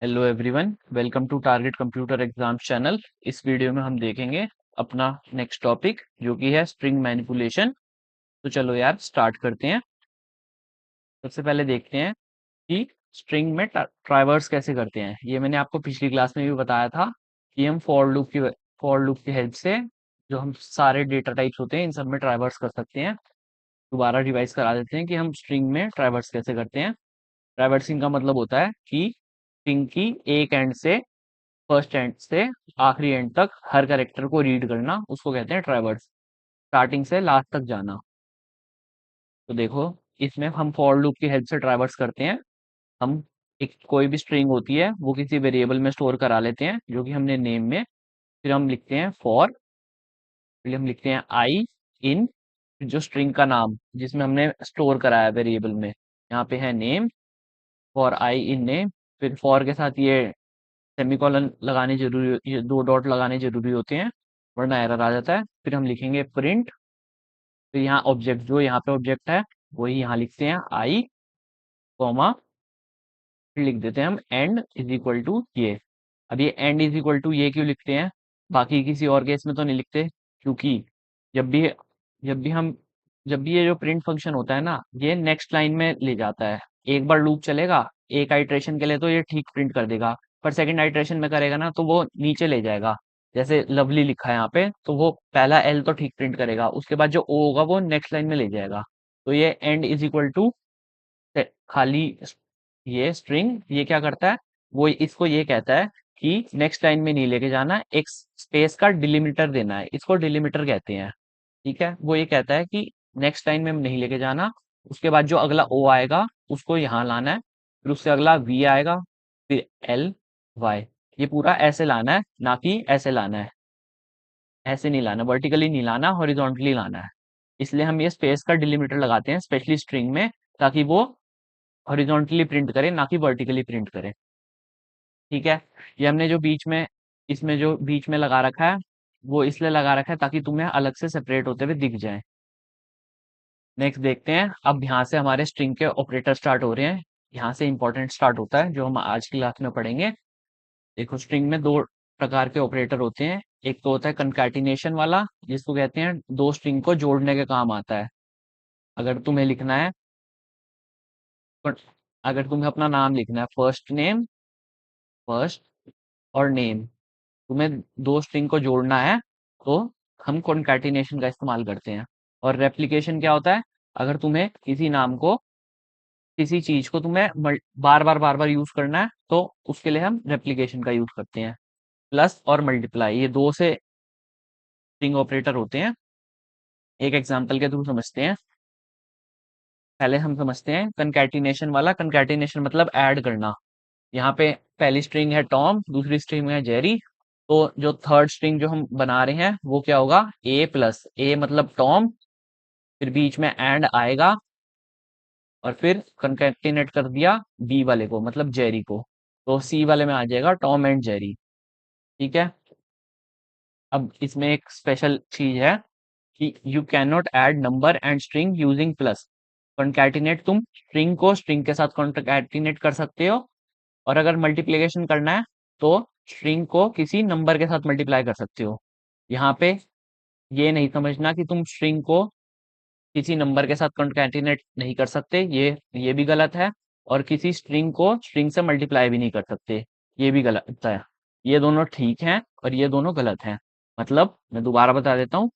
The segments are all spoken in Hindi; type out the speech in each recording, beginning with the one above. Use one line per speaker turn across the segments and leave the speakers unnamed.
Hello everyone, welcome to target computer exam channel. इस वीडियो में हम देखेंगे अपना नेक्स्ट टॉपिक जो कि है स्ट्रिंग मैनिपुलेशन। तो चलो यार स्टार्ट करते हैं। सबसे पहले देखते हैं कि स्ट्रिंग में ट्राइवर्स कैसे करते हैं। ये मैंने आपको पिछली क्लास में भी बताया था कि हम फॉर लूप की हेल्प से जो हम सारे डेटा टाइप्स होते हैं इन सब में ट्राइवर्स कर सकते हैं। दोबारा रिवाइज करा देते हैं कि हम स्ट्रिंग में ट्राइवर्स कैसे करते हैं। ट्राइवर्सिंग का मतलब होता है कि स्ट्रिंग की एक एंड से फर्स्ट एंड से आखिरी एंड तक हर कैरेक्टर को रीड करना, उसको कहते हैं ट्रैवर्स। स्टार्टिंग से लास्ट तक जाना। तो देखो, इसमें हम फॉर लूप की हेल्प से ट्रैवर्स करते हैं। हम एक कोई भी स्ट्रिंग होती है वो किसी वेरिएबल में स्टोर करा लेते हैं जो कि हमने नेम में। फिर हम लिखते हैं फॉर, फिर हम लिखते हैं आई इन जो स्ट्रिंग का नाम जिसमें हमने स्टोर कराया वेरिएबल में, यहाँ पे है name. For I in name. फिर फॉर के साथ ये सेमीकोलन लगाने जरूरी, ये दो डॉट लगाने जरूरी होते हैं वरना एरर आ जाता है। फिर हम लिखेंगे प्रिंट। फिर यहाँ ऑब्जेक्ट, जो यहाँ पे ऑब्जेक्ट है वही यहाँ लिखते हैं आई कॉमा, फिर लिख देते हैं हम एंड इज इक्वल टू ये। अब ये एंड इज इक्वल टू ये क्यों लिखते हैं, बाकी किसी और केस में तो नहीं लिखते। क्योंकि जब भी जब भी हम जब भी ये जो प्रिंट फंक्शन होता है ना, ये नेक्स्ट लाइन में ले जाता है। एक बार लूप चलेगा एक आइट्रेशन के लिए तो ये ठीक प्रिंट कर देगा, पर सेकंड आइट्रेशन में करेगा ना तो वो नीचे ले जाएगा। जैसे लवली लिखा है यहाँ पे तो वो पहला एल तो ठीक प्रिंट करेगा, उसके बाद जो ओ होगा वो नेक्स्ट लाइन में ले जाएगा। तो ये एंड इज इक्वल टू खाली ये स्ट्रिंग ये क्या करता है, वो इसको ये कहता है कि नेक्स्ट लाइन में नहीं लेके जाना, एक स्पेस का डिलिमिटर देना है, इसको डिलिमिटर कहते हैं। ठीक है, वो ये कहता है कि नेक्स्ट लाइन में नहीं लेके जाना, उसके बाद जो अगला ओ आएगा उसको यहाँ लाना है, फिर उससे अगला वी आएगा, फिर एल वाई। ये पूरा ऐसे लाना है, ना कि ऐसे लाना है। ऐसे नहीं लाना, वर्टिकली नहीं लाना, हॉरिजॉन्टली लाना है। इसलिए हम ये स्पेस का डिलिमिटर लगाते हैं स्पेशली स्ट्रिंग में, ताकि वो हॉरिजॉन्टली प्रिंट करे ना कि वर्टिकली प्रिंट करे। ठीक है, ये हमने जो बीच में इसमें जो बीच में लगा रखा है वो इसलिए लगा रखा है ताकि तुम्हें अलग से सेपरेट होते हुए दिख जाए। नेक्स्ट देखते हैं, अब यहाँ से हमारे स्ट्रिंग के ऑपरेटर स्टार्ट हो रहे हैं। यहाँ से इंपॉर्टेंट स्टार्ट होता है जो हम आज की क्लास में पढ़ेंगे। देखो, स्ट्रिंग में दो प्रकार के ऑपरेटर होते हैं। एक तो होता है कंकैटिनेशन वाला, जिसको कहते हैं दो स्ट्रिंग को जोड़ने के काम आता है। अगर तुम्हें लिखना है but अगर तुम्हें अपना नाम लिखना है, फर्स्ट नेम, फर्स्ट और नेम, तुम्हें दो स्ट्रिंग को जोड़ना है तो हम कॉन्कैटिनेशन का इस्तेमाल करते हैं। और रेप्लिकेशन क्या होता है, अगर तुम्हें किसी नाम को किसी चीज को तुम्हें बार बार यूज करना है तो उसके लिए हम रेप्लिकेशन का यूज करते हैं। प्लस और मल्टीप्लाई, ये दो से स्ट्रिंग ऑपरेटर होते हैं। एक एग्जांपल के थ्रू समझते हैं। पहले हम समझते हैं कंकैटिनेशन वाला। कंकैटिनेशन मतलब ऐड करना। यहाँ पे पहली स्ट्रिंग है टॉम, दूसरी स्ट्रिंग है जेरी। तो जो थर्ड स्ट्रिंग जो हम बना रहे हैं वो क्या होगा, ए प्लस ए मतलब टॉम, फिर बीच में एंड आएगा और फिर कंकैटिनेट कर दिया बी वाले को मतलब जेरी को, तो सी वाले में आ जाएगा टॉम एंड जेरी। ठीक है, अब इसमें एक स्पेशल चीज है कि you can not add number and string using plus. Concatenate तुम स्ट्रिंग को स्ट्रिंग के साथ कंकैटिनेट कर सकते हो, और अगर मल्टीप्लिकेशन करना है तो स्ट्रिंग को किसी नंबर के साथ मल्टीप्लाई कर सकते हो। यहाँ पे ये नहीं समझना कि तुम स्ट्रिंग को किसी नंबर के साथ कंकैटिनेट नहीं कर सकते, ये भी गलत है। और किसी स्ट्रिंग को स्ट्रिंग से मल्टीप्लाई भी नहीं कर सकते, ये भी गलत है। ये दोनों ठीक हैं और ये दोनों गलत हैं। मतलब मैं दोबारा बता देता हूँ,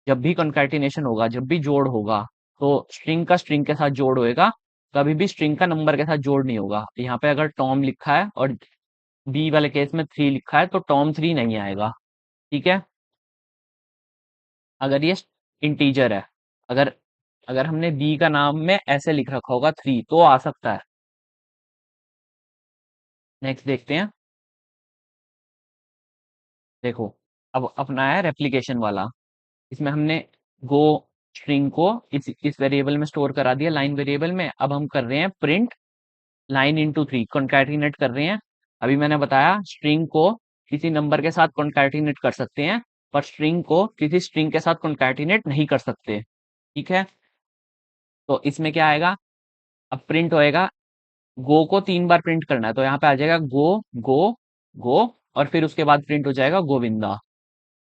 जब भी कंकैटिनेशन होगा, जब भी जोड़ होगा, तो स्ट्रिंग का स्ट्रिंग के साथ जोड़ होएगा, कभी भी स्ट्रिंग का नंबर के साथ जोड़ नहीं होगा। यहाँ पे अगर टॉम लिखा है और बी वाले केस में थ्री लिखा है तो टॉम थ्री नहीं आएगा। ठीक है, अगर ये इंटीजर है, अगर अगर हमने बी का नाम में ऐसे लिख रखा होगा थ्री तो आ सकता है। नेक्स्ट देखते हैं। देखो, अब अपना है रेप्लिकेशन वाला। इसमें हमने गो स्ट्रिंग को इस वेरिएबल में स्टोर करा दिया, लाइन वेरिएबल में। अब हम कर रहे हैं print line into three, concatenate कर रहे हैं। अभी मैंने बताया स्ट्रिंग को किसी नंबर के साथ कॉन्कैटिनेट कर सकते हैं, पर स्ट्रिंग को किसी स्ट्रिंग के साथ कॉन्कैटिनेट नहीं कर सकते। ठीक है, तो इसमें क्या आएगा, अब प्रिंट होएगा गो को 3 बार प्रिंट करना है, तो यहाँ पे आ जाएगा गो, गो, गो, और फिर उसके बाद प्रिंट हो जाएगा गोविंदा।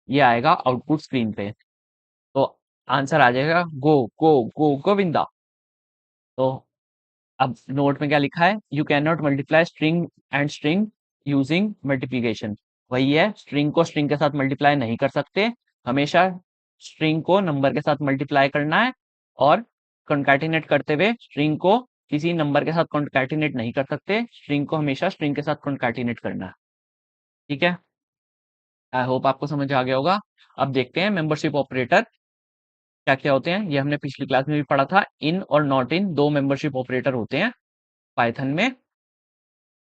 ये आएगा आउटपुट स्क्रीन पे। तो आंसर आ जाएगा गो, गो, गो गोविंदा। तो अब नोट में क्या लिखा है, you can not multiply string and string using multiplication. वही है, स्ट्रिंग को स्ट्रिंग के साथ मल्टीप्लाई नहीं कर सकते, हमेशा स्ट्रिंग को नंबर के साथ मल्टीप्लाई करना है। और कंकैटिनेट करते हुए स्ट्रिंग को किसी नंबर के साथ कंकैटिनेट नहीं कर सकते, स्ट्रिंग को हमेशा स्ट्रिंग के साथ कंकैटिनेट करना है। ठीक है, आई होप आपको समझ आ गया होगा। अब देखते हैं मेंबरशिप ऑपरेटर क्या क्या होते हैं। ये हमने पिछली क्लास में भी पढ़ा था, इन और नॉट इन दो मेंबरशिप ऑपरेटर होते हैं पाइथन में।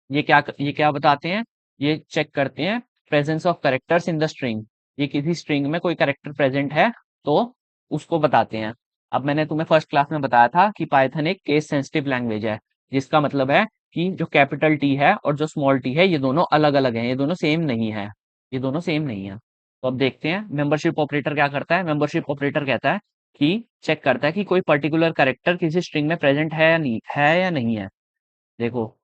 ये क्या बताते हैं, ये चेक करते हैं presence of characters in the string. ये किसी स्ट्रिंग में कोई कैरेक्टर प्रेजेंट है तो उसको बताते हैं। अब मैंने तुम्हें फर्स्ट क्लास में बताया था कि पाइथन एक केस सेंसिटिव लैंग्वेज है, जिसका मतलब है कि जो कैपिटल टी है और जो स्मॉल टी है, ये दोनों अलग अलग हैं, ये दोनों सेम नहीं है, ये दोनों सेम नहीं है। तो अब देखते हैं मेंबरशिप ऑपरेटर क्या करता है। मेंबरशिप ऑपरेटर कहता है कि चेक करता है कि कोई पर्टिकुलर कैरेक्टर किसी स्ट्रिंग में प्रेजेंट है या नहीं है, या नहीं है। देखो,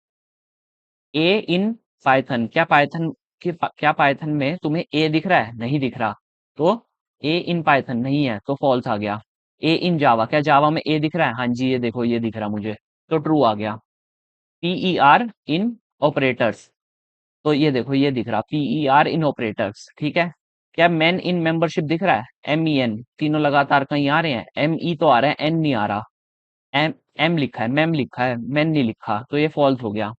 ए इन पाइथन, क्या पाइथन में तुम्हें ए दिख रहा है, नहीं दिख रहा, तो ए इन पाइथन नहीं है, तो फॉल्स आ गया। ए इन जावा, क्या जावा में ए दिख रहा है, हाँ जी ये देखो ये दिख रहा मुझे, तो ट्रू आ गया। पीईआर इन ऑपरेटर्स, तो ये देखो ये दिख रहा पीईआर इन ऑपरेटर्स, ठीक है। क्या मैन इन मेंबरशिप दिख रहा है, एम ई एन, तीनों लगातार कहीं आ रहे हैं, एम ई तो आ रहा है, एन नहीं आ रहा। एम एम लिखा है, मैम लिखा है, मैन नहीं लिखा, तो ये फॉल्स हो गया।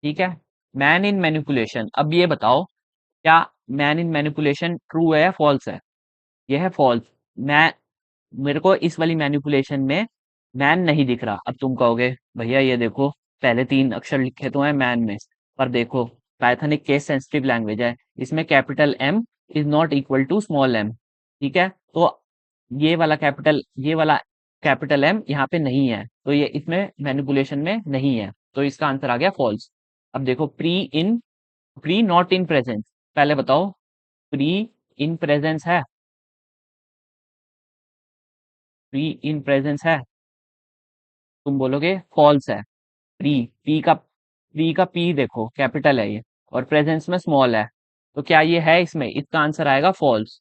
ठीक है। मैन इन मैनिपुलेशन, अब ये बताओ क्या मैन इन मैनिपुलेशन ट्रू है या फॉल्स है। ये है फॉल्स। मैं मेरे को इस वाली मैनिपुलेशन में मैन नहीं दिख रहा। अब तुम कहोगे भैया ये देखो पहले 3 अक्षर लिखे तो हैं मैन में, पर देखो पाइथन एक केस सेंसिटिव लैंग्वेज है, इसमें capital M is not equal to small M. ठीक है, तो ये वाला कैपिटल एम यहाँ पे नहीं है, तो ये इसमें मैनिपुलेशन में नहीं है, तो इसका आंसर आ गया फॉल्स। अब देखो प्री नॉट इन प्रेजेंस, पहले बताओ प्री इन प्रेजेंस है, प्री इन प्रेजेंस है, तुम बोलोगे फॉल्स है। प्री का पी देखो कैपिटल है ये, और प्रेजेंस में स्मॉल है, तो क्या ये है इसमें, इसका आंसर आएगा फॉल्स।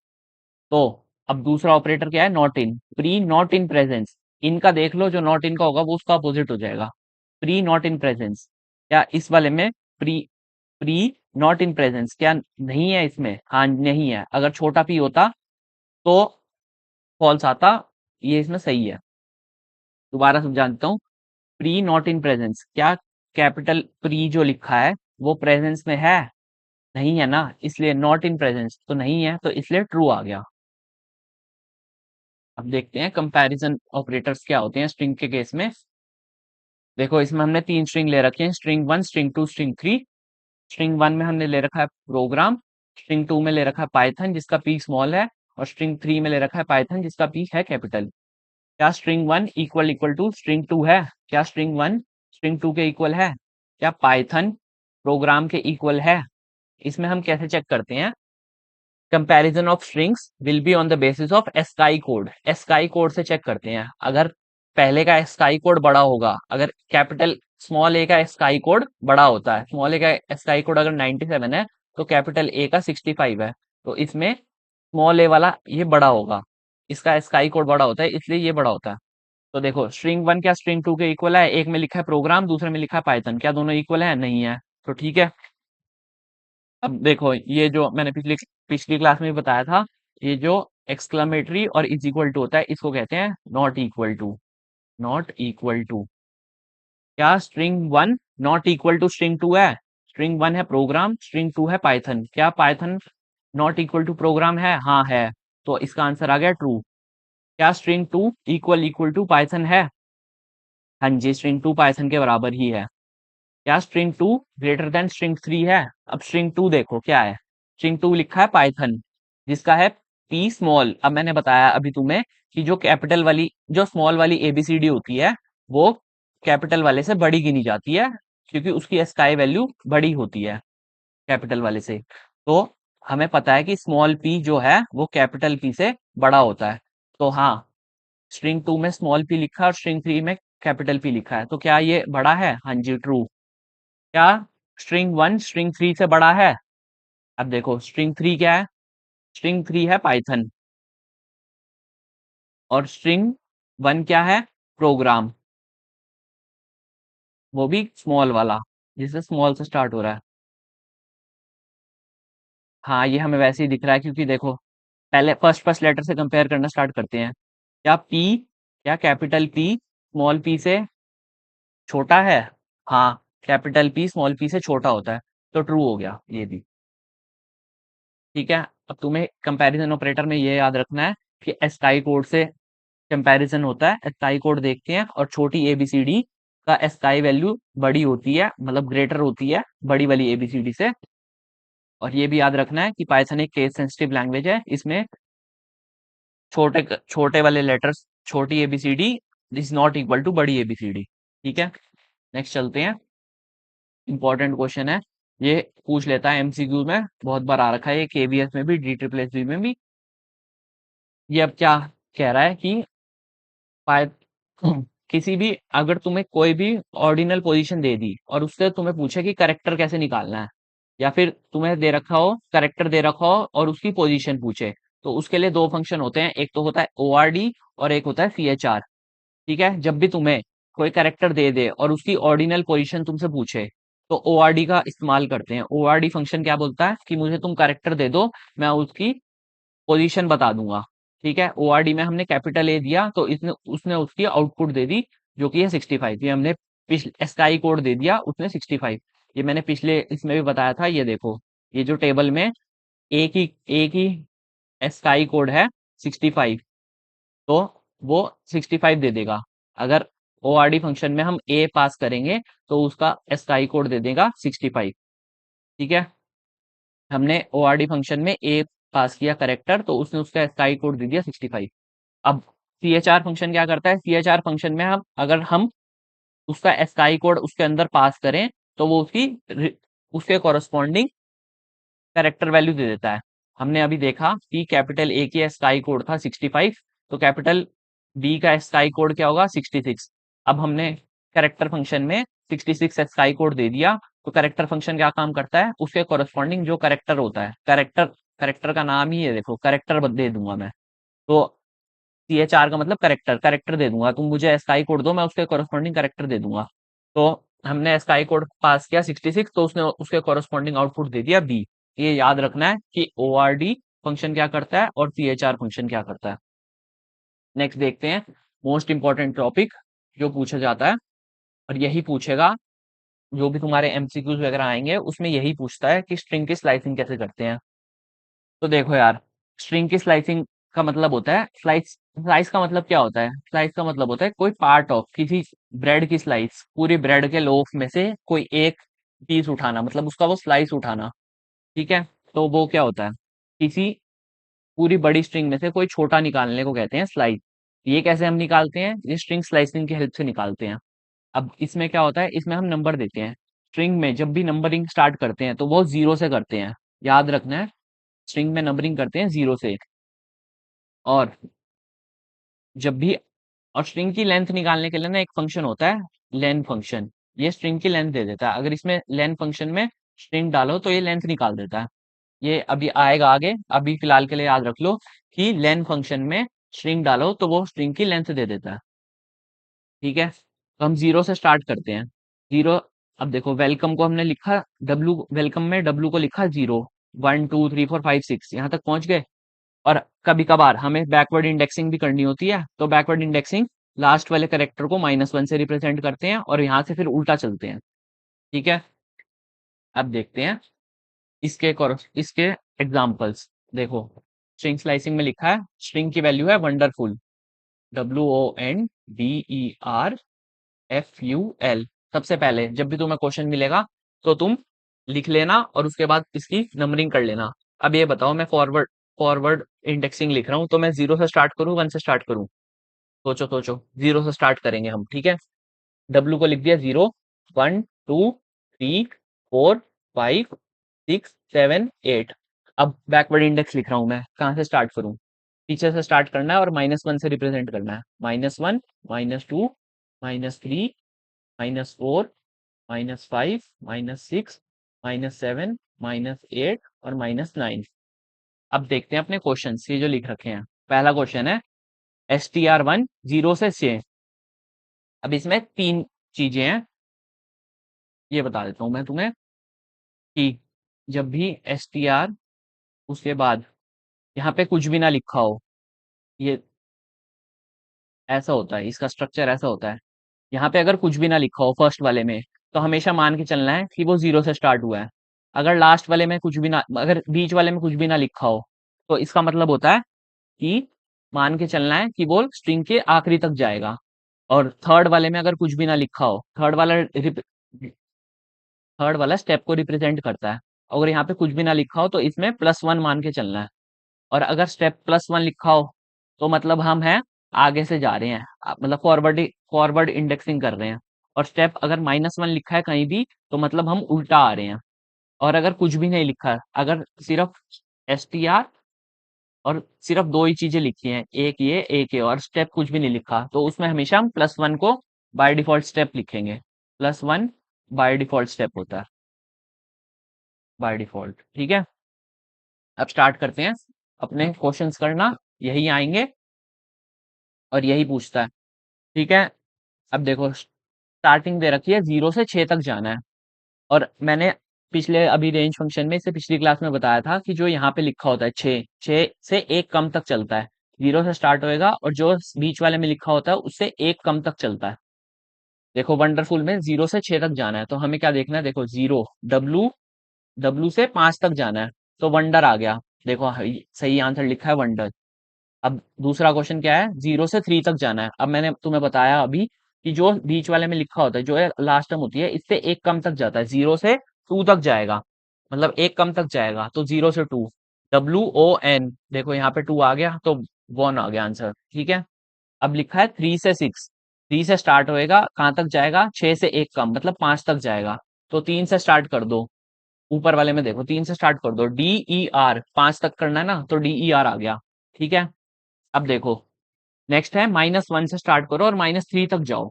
तो अब दूसरा ऑपरेटर क्या है, not in, pre not in presence, इनका देख लो, जो नॉट इन का होगा वो उसका अपोजिट हो जाएगा, प्री नॉट इन प्रेजेंस। क्या इस वाले में pre pre not in presence क्या नहीं है इसमें, हाँ नहीं है, अगर छोटा पी होता तो फॉल्स आता, ये इसमें सही है। दोबारा समझा देता हूँ, प्री नॉट इन प्रेजेंस, क्या कैपिटल प्री जो लिखा है वो प्रेजेंस में है, नहीं है ना, इसलिए नॉट इन प्रेजेंस तो नहीं है, तो इसलिए ट्रू आ गया। अब देखते हैं कंपैरिजन ऑपरेटर्स क्या होते हैं स्ट्रिंग के केस में। देखो इसमें हमने 3 स्ट्रिंग ले रखे हैं, स्ट्रिंग 1, स्ट्रिंग 2, स्ट्रिंग 3। स्ट्रिंग 1 में हमने ले रखा है प्रोग्राम, स्ट्रिंग 2 में ले रखा है पाइथन जिसका पी स्मॉल है, और स्ट्रिंग 3 में ले रखा है पाइथन जिसका पी है कैपिटल। क्या string 1 equal equal to string 2 है, क्या स्ट्रिंग 1 स्ट्रिंग 2 के इक्वल है, क्या पाइथन प्रोग्राम के इक्वल है। इसमें हम कैसे चेक करते हैं, comparison of strings will be on the basis of ASCII code, ASCII code से चेक करते हैं। अगर पहले का एस्काई कोड बड़ा होगा, अगर कैपिटल स्मॉल ए का एस्काई कोड बड़ा होता है, स्मॉल ए का एस्काई कोड अगर 97 है तो कैपिटल ए का 65 है, तो इसमें स्मॉल ए वाला ये बड़ा होगा, इसका एस्काई कोड बड़ा होता है इसलिए ये बड़ा होता है। तो देखो स्ट्रिंग 1 क्या स्ट्रिंग 2 के इक्वल है, एक में लिखा है प्रोग्राम, दूसरे में लिखा है पाइथन, क्या दोनों इक्वल है, नहीं है, तो ठीक है। अब देखो ये जो मैंने पिछली पिछली क्लास में भी बताया था, ये जो एक्सक्लेमेटरी और इज इक्वल टू होता है इसको कहते हैं not equal to, not equal to. क्या string 1 not equal to string 2 है, स्ट्रिंग 1 है प्रोग्राम, स्ट्रिंग 2 है पाइथन, क्या Python not equal to program है, हाँ है, तो इसका आंसर आ गया ट्रू। क्या string 2 equal equal to Python है, हाँ जी स्ट्रिंग 2 पाइथन के बराबर ही है। क्या स्ट्रिंग 2 ग्रेटर देन स्ट्रिंग 3 है, अब स्ट्रिंग 2 देखो क्या है, स्ट्रिंग 2 लिखा है पाइथन जिसका है पी स्मॉल। अब मैंने बताया अभी तुम्हें कि जो कैपिटल वाली जो स्मॉल वाली एबीसीडी होती है वो कैपिटल वाले से बड़ी गिनी जाती है, क्योंकि उसकी एस्काई वैल्यू बड़ी होती है कैपिटल वाले से। तो हमें पता है कि स्मॉल पी जो है वो कैपिटल पी से बड़ा होता है, तो हाँ स्ट्रिंग 2 में स्मॉल पी लिखा और स्ट्रिंग 3 में कैपिटल पी लिखा है, तो क्या ये बड़ा है? हाँ जी, ट्रू। क्या स्ट्रिंग वन स्ट्रिंग थ्री से बड़ा है? अब देखो स्ट्रिंग थ्री क्या है? स्ट्रिंग थ्री है पाइथन, और स्ट्रिंग वन क्या है? प्रोग्राम, वो भी स्मॉल वाला, जिससे स्मॉल से स्टार्ट हो रहा है। हाँ, ये हमें वैसे ही दिख रहा है, क्योंकि देखो पहले फर्स्ट फर्स्ट लेटर से कंपेयर करना स्टार्ट करते हैं। क्या पी, क्या कैपिटल पी स्मॉल पी से छोटा है? हाँ, कैपिटल पी स्मॉल पी से छोटा होता है, तो ट्रू हो गया ये भी। ठीक है, अब तुम्हें कंपैरिजन ऑपरेटर में ये याद रखना है कि एस्काई कोड से कंपैरिजन होता है। एस्काई कोड देखते हैं और छोटी एबीसीडी का एस्काई वैल्यू बड़ी होती है, मतलब ग्रेटर होती है बड़ी वाली एबीसीडी से। और ये भी याद रखना है कि पाइथन एक केस सेंसिटिव लैंग्वेज है, इसमें छोटे छोटे वाले लेटर्स, छोटी ABCD is not equal to बड़ी एबीसीडी। ठीक है, नेक्स्ट चलते हैं। इंपॉर्टेंट क्वेश्चन है, ये पूछ लेता है एमसीक्यू में, बहुत बार आ रखा है ये केवीएस में भी, डी ट्रिपल एस में भी। ये अब क्या कह रहा है कि पाइ किसी भी, अगर तुम्हें कोई भी ऑर्डिनल पोजीशन दे दी और उससे तुम्हें पूछे कि करेक्टर कैसे निकालना है, या फिर तुम्हें दे रखा हो करेक्टर दे रखा हो और उसकी पोजीशन पूछे, तो उसके लिए दो फंक्शन होते हैं, एक तो होता है ओआरडी और एक होता है सीएचआर। ठीक है, जब भी तुम्हें कोई करेक्टर दे दे और उसकी ऑर्डिनल पोजीशन तुमसे पूछे, तो ओआरडी का इस्तेमाल करते हैं। ओआरडी फंक्शन क्या बोलता है कि मुझे तुम करेक्टर दे दो, मैं उसकी पोजीशन बता दूंगा। ठीक है, ओआरडी में हमने कैपिटल ए दिया, तो इसने उसने उसकी आउटपुट दे दी जो कि है 65। ये हमने पिछले स्काई कोड दे दिया, उसने 65। ये मैंने पिछले इसमें भी बताया था, ये देखो, ये जो टेबल में एक ही स्काई कोड है 65, तो वो 65 दे देगा। अगर ओआरडी फंक्शन में हम ए पास करेंगे, तो उसका स्काई कोड दे देगा 65। ठीक है, हमने ओआरडी फंक्शन में ए पास किया करेक्टर, तो उसने उसका स्काई कोड दे दिया 65। अब सीएचआर फंक्शन क्या करता है? सीएचआर फंक्शन में हम अगर हम उसका एसआई कोड उसके अंदर पास करें, तो वो उसके कॉरस्पॉन्डिंग कैरेक्टर वैल्यू दे देता है। हमने अभी देखा कि कैपिटल ए की एसआई कोड था 65, तो कैपिटल बी का एसआई कोड क्या होगा? 66। अब हमने कैरेक्टर फंक्शन में 66 एसआई कोड दे दिया, तो कैरेक्टर फंक्शन क्या काम करता है? उसके कॉरस्पॉन्डिंग जो कैरेक्टर होता है, कैरेक्टर कैरेक्टर का नाम ही है, देखो कैरेक्टर दे दूंगा मैं, तो सीएचआर का मतलब करेक्टर, करेक्टर दे दूंगा। तुम मुझे एसआई कोड दो, मैं उसके कॉरस्पॉन्डिंग करेक्टर दे दूंगा। तो हमने एसआई कोड पास किया 66, तो उसने उसके कॉरस्पॉन्डिंग आउटपुट दे दिया बी। ये याद रखना है कि ओआरडी फंक्शन क्या करता है और सीएचआर फंक्शन क्या करता है। नेक्स्ट देखते हैं, मोस्ट इंपॉर्टेंट टॉपिक जो पूछा जाता है, और यही पूछेगा, जो भी तुम्हारे एमसीक्यूज वगैरह आएंगे उसमें यही पूछता है कि स्ट्रिंग की स्लाइसिंग कैसे करते हैं। तो देखो यार, स्ट्रिंग की स्लाइसिंग का मतलब होता है, स्लाइस का मतलब क्या होता है? स्लाइस का मतलब होता है कोई पार्ट ऑफ किसी ब्रेड की स्लाइस, पूरी ब्रेड के लोफ में से कोई एक पीस उठाना, मतलब उसका वो स्लाइस उठाना। ठीक है, तो वो क्या होता है? किसी पूरी बड़ी स्ट्रिंग में से कोई छोटा निकालने को कहते हैं स्लाइस। ये कैसे हम निकालते हैं? ये स्ट्रिंग स्लाइसिंग की हेल्प से निकालते हैं। अब इसमें क्या होता है, इसमें हम नंबर देते हैं। स्ट्रिंग में जब भी नंबरिंग स्टार्ट करते हैं तो वो जीरो से करते हैं, याद रखना है। स्ट्रिंग में नंबरिंग करते हैं जीरो से। और जब भी और स्ट्रिंग की लेंथ निकालने के लिए ना एक फंक्शन होता है, लेन फंक्शन। ये स्ट्रिंग की लेंथ दे देता है, अगर इसमें लेन फंक्शन में स्ट्रिंग डालो तो ये लेंथ निकाल देता है। ये अभी आएगा आगे, अभी फिलहाल के लिए याद रख लो कि लेन फंक्शन में स्ट्रिंग डालो तो वो स्ट्रिंग की लेंथ दे देता है। ठीक है, तो हम जीरो से स्टार्ट करते हैं। जीरो, अब देखो वेलकम को हमने लिखा डब्लू, वेलकम में डब्लू को लिखा जीरो, 1 2 3 4 5 6, यहाँ तक पहुंच गए। और कभी कभार हमें बैकवर्ड इंडेक्सिंग भी करनी होती है, तो बैकवर्ड इंडेक्सिंग लास्ट वाले करेक्टर को -1 से रिप्रेजेंट करते हैं और यहाँ से फिर उल्टा चलते हैं। ठीक है, अब देखते हैं इसके एग्जाम्पल्स। देखो, स्ट्रिंग स्लाइसिंग में लिखा है, स्ट्रिंग की वैल्यू है वंडरफुल, WONDERFUL। सबसे पहले जब भी तुम्हें क्वेश्चन मिलेगा तो तुम लिख लेना और उसके बाद इसकी नंबरिंग कर लेना। अब ये बताओ, मैं फॉरवर्ड फॉरवर्ड इंडेक्सिंग लिख रहा हूँ, तो मैं जीरो से स्टार्ट करूँ, वन से स्टार्ट करूँ? सोचो सोचो, जीरो से स्टार्ट करेंगे हम। ठीक है, डब्लू को लिख दिया जीरो, 1 2 3 4 5 6 7 8। अब बैकवर्ड इंडेक्स लिख रहा हूं मैं, कहाँ से स्टार्ट करूं? पीछे से स्टार्ट करना है और -1 से रिप्रेजेंट करना है। -1 -2 -3 -4 -5 -6 -7 -8 और -9। अब देखते हैं अपने क्वेश्चन ये जो लिख रखे हैं। पहला क्वेश्चन है STR1 0 से 6। अब इसमें 3 चीजें हैं, ये बता देता हूं मैं तुम्हें कि जब भी STR उसके बाद यहाँ पे कुछ भी ना लिखा हो, ये ऐसा होता है, इसका स्ट्रक्चर ऐसा होता है। यहाँ पे अगर कुछ भी ना लिखा हो फर्स्ट वाले में, तो हमेशा मान के चलना है कि वो 0 से स्टार्ट हुआ है। अगर लास्ट वाले में कुछ भी ना, अगर बीच वाले में कुछ भी ना लिखा हो, तो इसका मतलब होता है कि मान के चलना है कि वो स्ट्रिंग के आखिरी तक जाएगा। और थर्ड वाले में अगर कुछ भी ना लिखा हो, थर्ड वाला स्टेप को रिप्रेजेंट करता है। अगर यहाँ पे कुछ भी ना लिखा हो तो इसमें +1 मान के चलना है। और अगर स्टेप +1 लिखा हो, तो मतलब हम हैं आगे से जा रहे हैं, मतलब फॉरवर्ड इंडेक्सिंग कर रहे हैं। और स्टेप अगर -1 लिखा है कहीं भी, तो मतलब हम उल्टा आ रहे हैं। और अगर कुछ भी नहीं लिखा है, अगर सिर्फ STR और सिर्फ दो ही चीजें लिखी हैं, एक ये और स्टेप कुछ भी नहीं लिखा, तो उसमें हमेशा हम +1 को बाय डिफॉल्ट स्टेप लिखेंगे। +1 बाय डिफॉल्ट स्टेप होता है, बाय डिफॉल्ट। ठीक है, अब स्टार्ट करते हैं अपने क्वेश्चंस करना। यही आएंगे और यही पूछता है। ठीक है, अब देखो स्टार्टिंग दे रखी है 0 से 6 तक जाना है। और मैंने पिछले अभी रेंज फंक्शन में इससे पिछली क्लास में बताया था कि जो यहाँ पे लिखा होता है 6 से एक कम तक चलता है। 0 से स्टार्ट होएगा और जो बीच वाले में लिखा होता है उससे एक कम तक चलता है। देखो वंडरफुल में 0 से 6 तक जाना है, तो हमें क्या देखना है, देखो 0 W, W से 5 तक जाना है, तो वंडर आ गया। देखो सही आंसर लिखा है वंडर। अब दूसरा क्वेश्चन क्या है, 0 से 3 तक जाना है। अब मैंने तुम्हें बताया अभी कि जो बीच वाले में लिखा होता है, जो लास्ट टर्म होती है, इससे एक कम तक जाता है, 0 से 2 तक जाएगा, मतलब एक कम तक जाएगा, तो 0 से 2, WON। देखो यहाँ पे 2 आ गया, तो 1 आ गया आंसर। ठीक है, अब लिखा है 3 से 6। 3 से स्टार्ट होएगा, कहाँ तक जाएगा, 6 से एक कम, मतलब 5 तक जाएगा, तो 3 से स्टार्ट कर दो। ऊपर वाले में देखो 3 से स्टार्ट कर दो, DER 5 तक करना है ना, तो DER आ गया। ठीक है, अब देखो नेक्स्ट है -1 से स्टार्ट करो और -3 तक जाओ।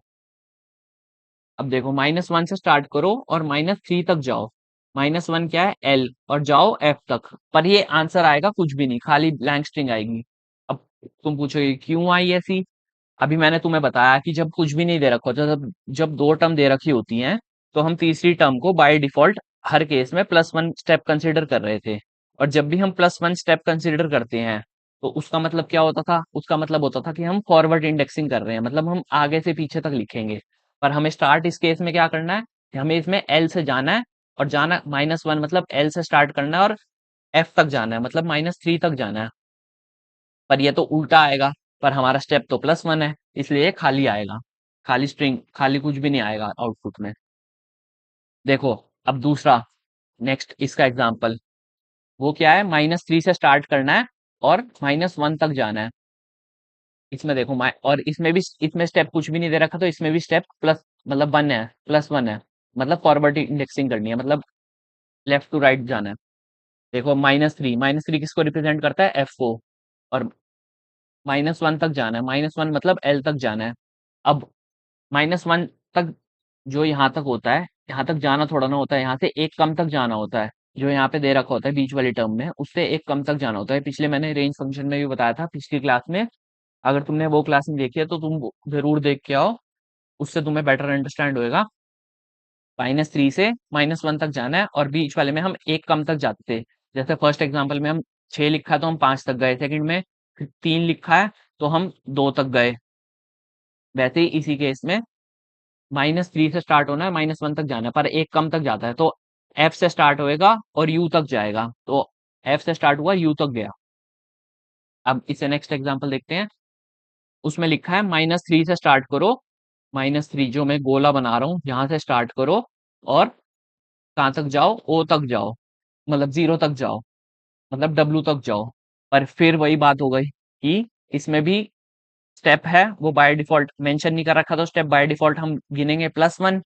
अब देखो -1 से स्टार्ट करो और -3 तक जाओ। -1 क्या है, L, और जाओ F तक। पर ये आंसर आएगा कुछ भी नहीं, खाली ब्लैंक स्ट्रिंग आएगी। अब तुम पूछोगे क्यों आई ऐसी। अभी मैंने तुम्हें बताया कि जब कुछ भी नहीं दे रखा होता, जब जब दो टर्म दे रखी होती हैं, तो हम तीसरी टर्म को बाय डिफॉल्ट हर केस में +1 स्टेप कंसिडर कर रहे थे। और जब भी हम +1 स्टेप कंसिडर करते हैं, तो उसका मतलब क्या होता था, उसका मतलब होता था कि हम फॉरवर्ड इंडेक्सिंग कर रहे हैं, मतलब हम आगे से पीछे तक लिखेंगे। पर हमें स्टार्ट इस केस में क्या करना है, हमें इसमें L से जाना है। और जाना -1 मतलब L से स्टार्ट करना है, और F तक जाना है, मतलब -3 तक जाना है। पर ये तो उल्टा आएगा, पर हमारा स्टेप तो +1 है, इसलिए ये खाली आएगा, खाली स्ट्रिंग, खाली कुछ भी नहीं आएगा आउटपुट में। देखो अब दूसरा, नेक्स्ट इसका एग्जांपल, वो क्या है, -3 से स्टार्ट करना है और -1 तक जाना है। इसमें देखो और इसमें भी, इसमें स्टेप कुछ भी नहीं दे रखा, तो इसमें भी स्टेप प्लस, मतलब 1 है, +1 है, मतलब फॉरवर्ड इंडेक्सिंग करनी है, मतलब लेफ्ट टू राइट जाना है। देखो -3 किसको रिप्रेजेंट करता है, F को। और -1 तक जाना है, -1 मतलब L तक जाना है। अब -1 तक जो यहाँ तक होता है, यहाँ तक जाना थोड़ा ना होता है, यहाँ से एक कम तक जाना होता है। जो यहाँ पे दे रखा होता है बीच वाली टर्म में, उससे एक कम तक जाना होता है। पिछले मैंने रेंज फंक्शन में भी बताया था पिछली क्लास में। अगर तुमने वो क्लास नहीं देखी है तो तुम जरूर देख के आओ, उससे तुम्हें बेटर अंडरस्टैंड होएगा। -3 से -1 तक जाना है, और बीच वाले में हम एक कम तक जाते थे। जैसे फर्स्ट एग्जांपल में हम 6 लिखा है तो हम 5 तक गए, सेकंड में 3 लिखा है तो हम 2 तक गए। वैसे ही इसी केस में -3 से स्टार्ट होना है, -1 तक जाना है, पर एक कम तक जाता है, तो F से स्टार्ट होएगा और U तक जाएगा, तो F से स्टार्ट हुआ, U तक गया। अब इसे नेक्स्ट एग्जांपल देखते हैं। उसमें लिखा है -3 से स्टार्ट करो, -3 जो मैं गोला बना रहा हूँ, यहाँ से स्टार्ट करो और कहाँ तक जाओ, O तक जाओ, मतलब 0 तक जाओ, मतलब W तक जाओ। पर फिर वही बात हो गई कि इसमें भी स्टेप है, वो बाय डिफॉल्ट मेंशन नहीं कर रखा, तो स्टेप बाय डिफॉल्ट हम गिनेंगे +1।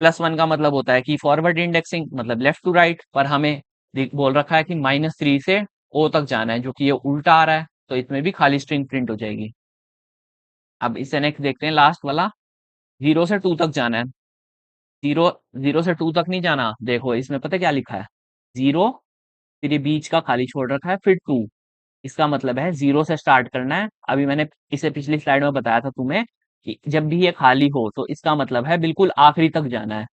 +1 का मतलब होता है कि फॉरवर्ड इंडेक्सिंग, मतलब लेफ्ट टू राइट। पर हमें बोल रखा है कि -3 से O तक जाना है, जो कि ये उल्टा आ रहा है, तो इसमें भी खाली स्ट्रिंग प्रिंट हो जाएगी। अब इसे नेक्स्ट देखते हैं, लास्ट वाला, जीरो से टू तक जाना है। जीरो जीरो से टू तक नहीं जाना। देखो इसमें पता है क्या लिखा है, जीरो, फिर ये बीच का खाली छोड़ रखा है, फिर टू। इसका मतलब है जीरो से स्टार्ट करना है। अभी मैंने इसे पिछली स्लाइड में बताया था तुम्हें कि जब भी ये खाली हो तो इसका मतलब है बिल्कुल आखिरी तक जाना है।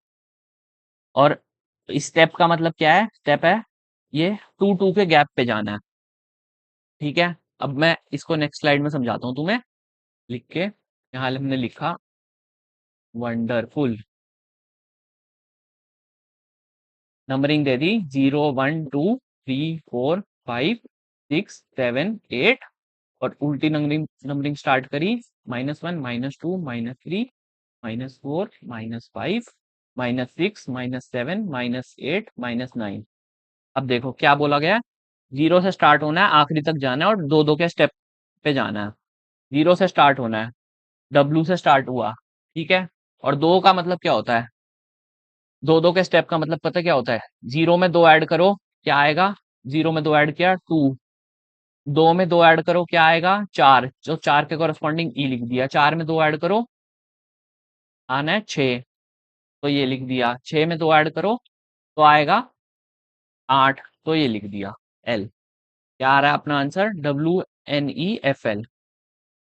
और स्टेप का मतलब क्या है, स्टेप है ये टू टू के गैप पे जाना है। ठीक है, अब मैं इसको नेक्स्ट स्लाइड में समझाता हूँ तुम्हें लिख के। यहाँ हमने लिखा वंडरफुल, नंबरिंग दे दी, 0 1 2 3 4 5 6 7 8, और उल्टी नंबरिंग नंबरिंग स्टार्ट करी, -1 -2 -3 -4 -5 -6 -7 -8 -9। अब देखो क्या बोला गया है, जीरो से स्टार्ट होना है, आखिरी तक जाना है और दो दो के स्टेप पे जाना है। जीरो से स्टार्ट होना है, डब्लू से स्टार्ट हुआ, ठीक है। और दो का मतलब क्या होता है, दो दो के स्टेप का मतलब पता क्या होता है, जीरो में दो ऐड करो क्या आएगा, जीरो में दो ऐड किया टू, दो में दो ऐड करो क्या आएगा चार, जो चार के कॉरेस्पॉन्डिंग ई लिख दिया, चार में दो ऐड करो आना है छः, तो ये लिख दिया, छः में दो ऐड करो तो आएगा आठ, तो ये लिख दिया एल। क्या आ रहा है अपना आंसर, WNEFL।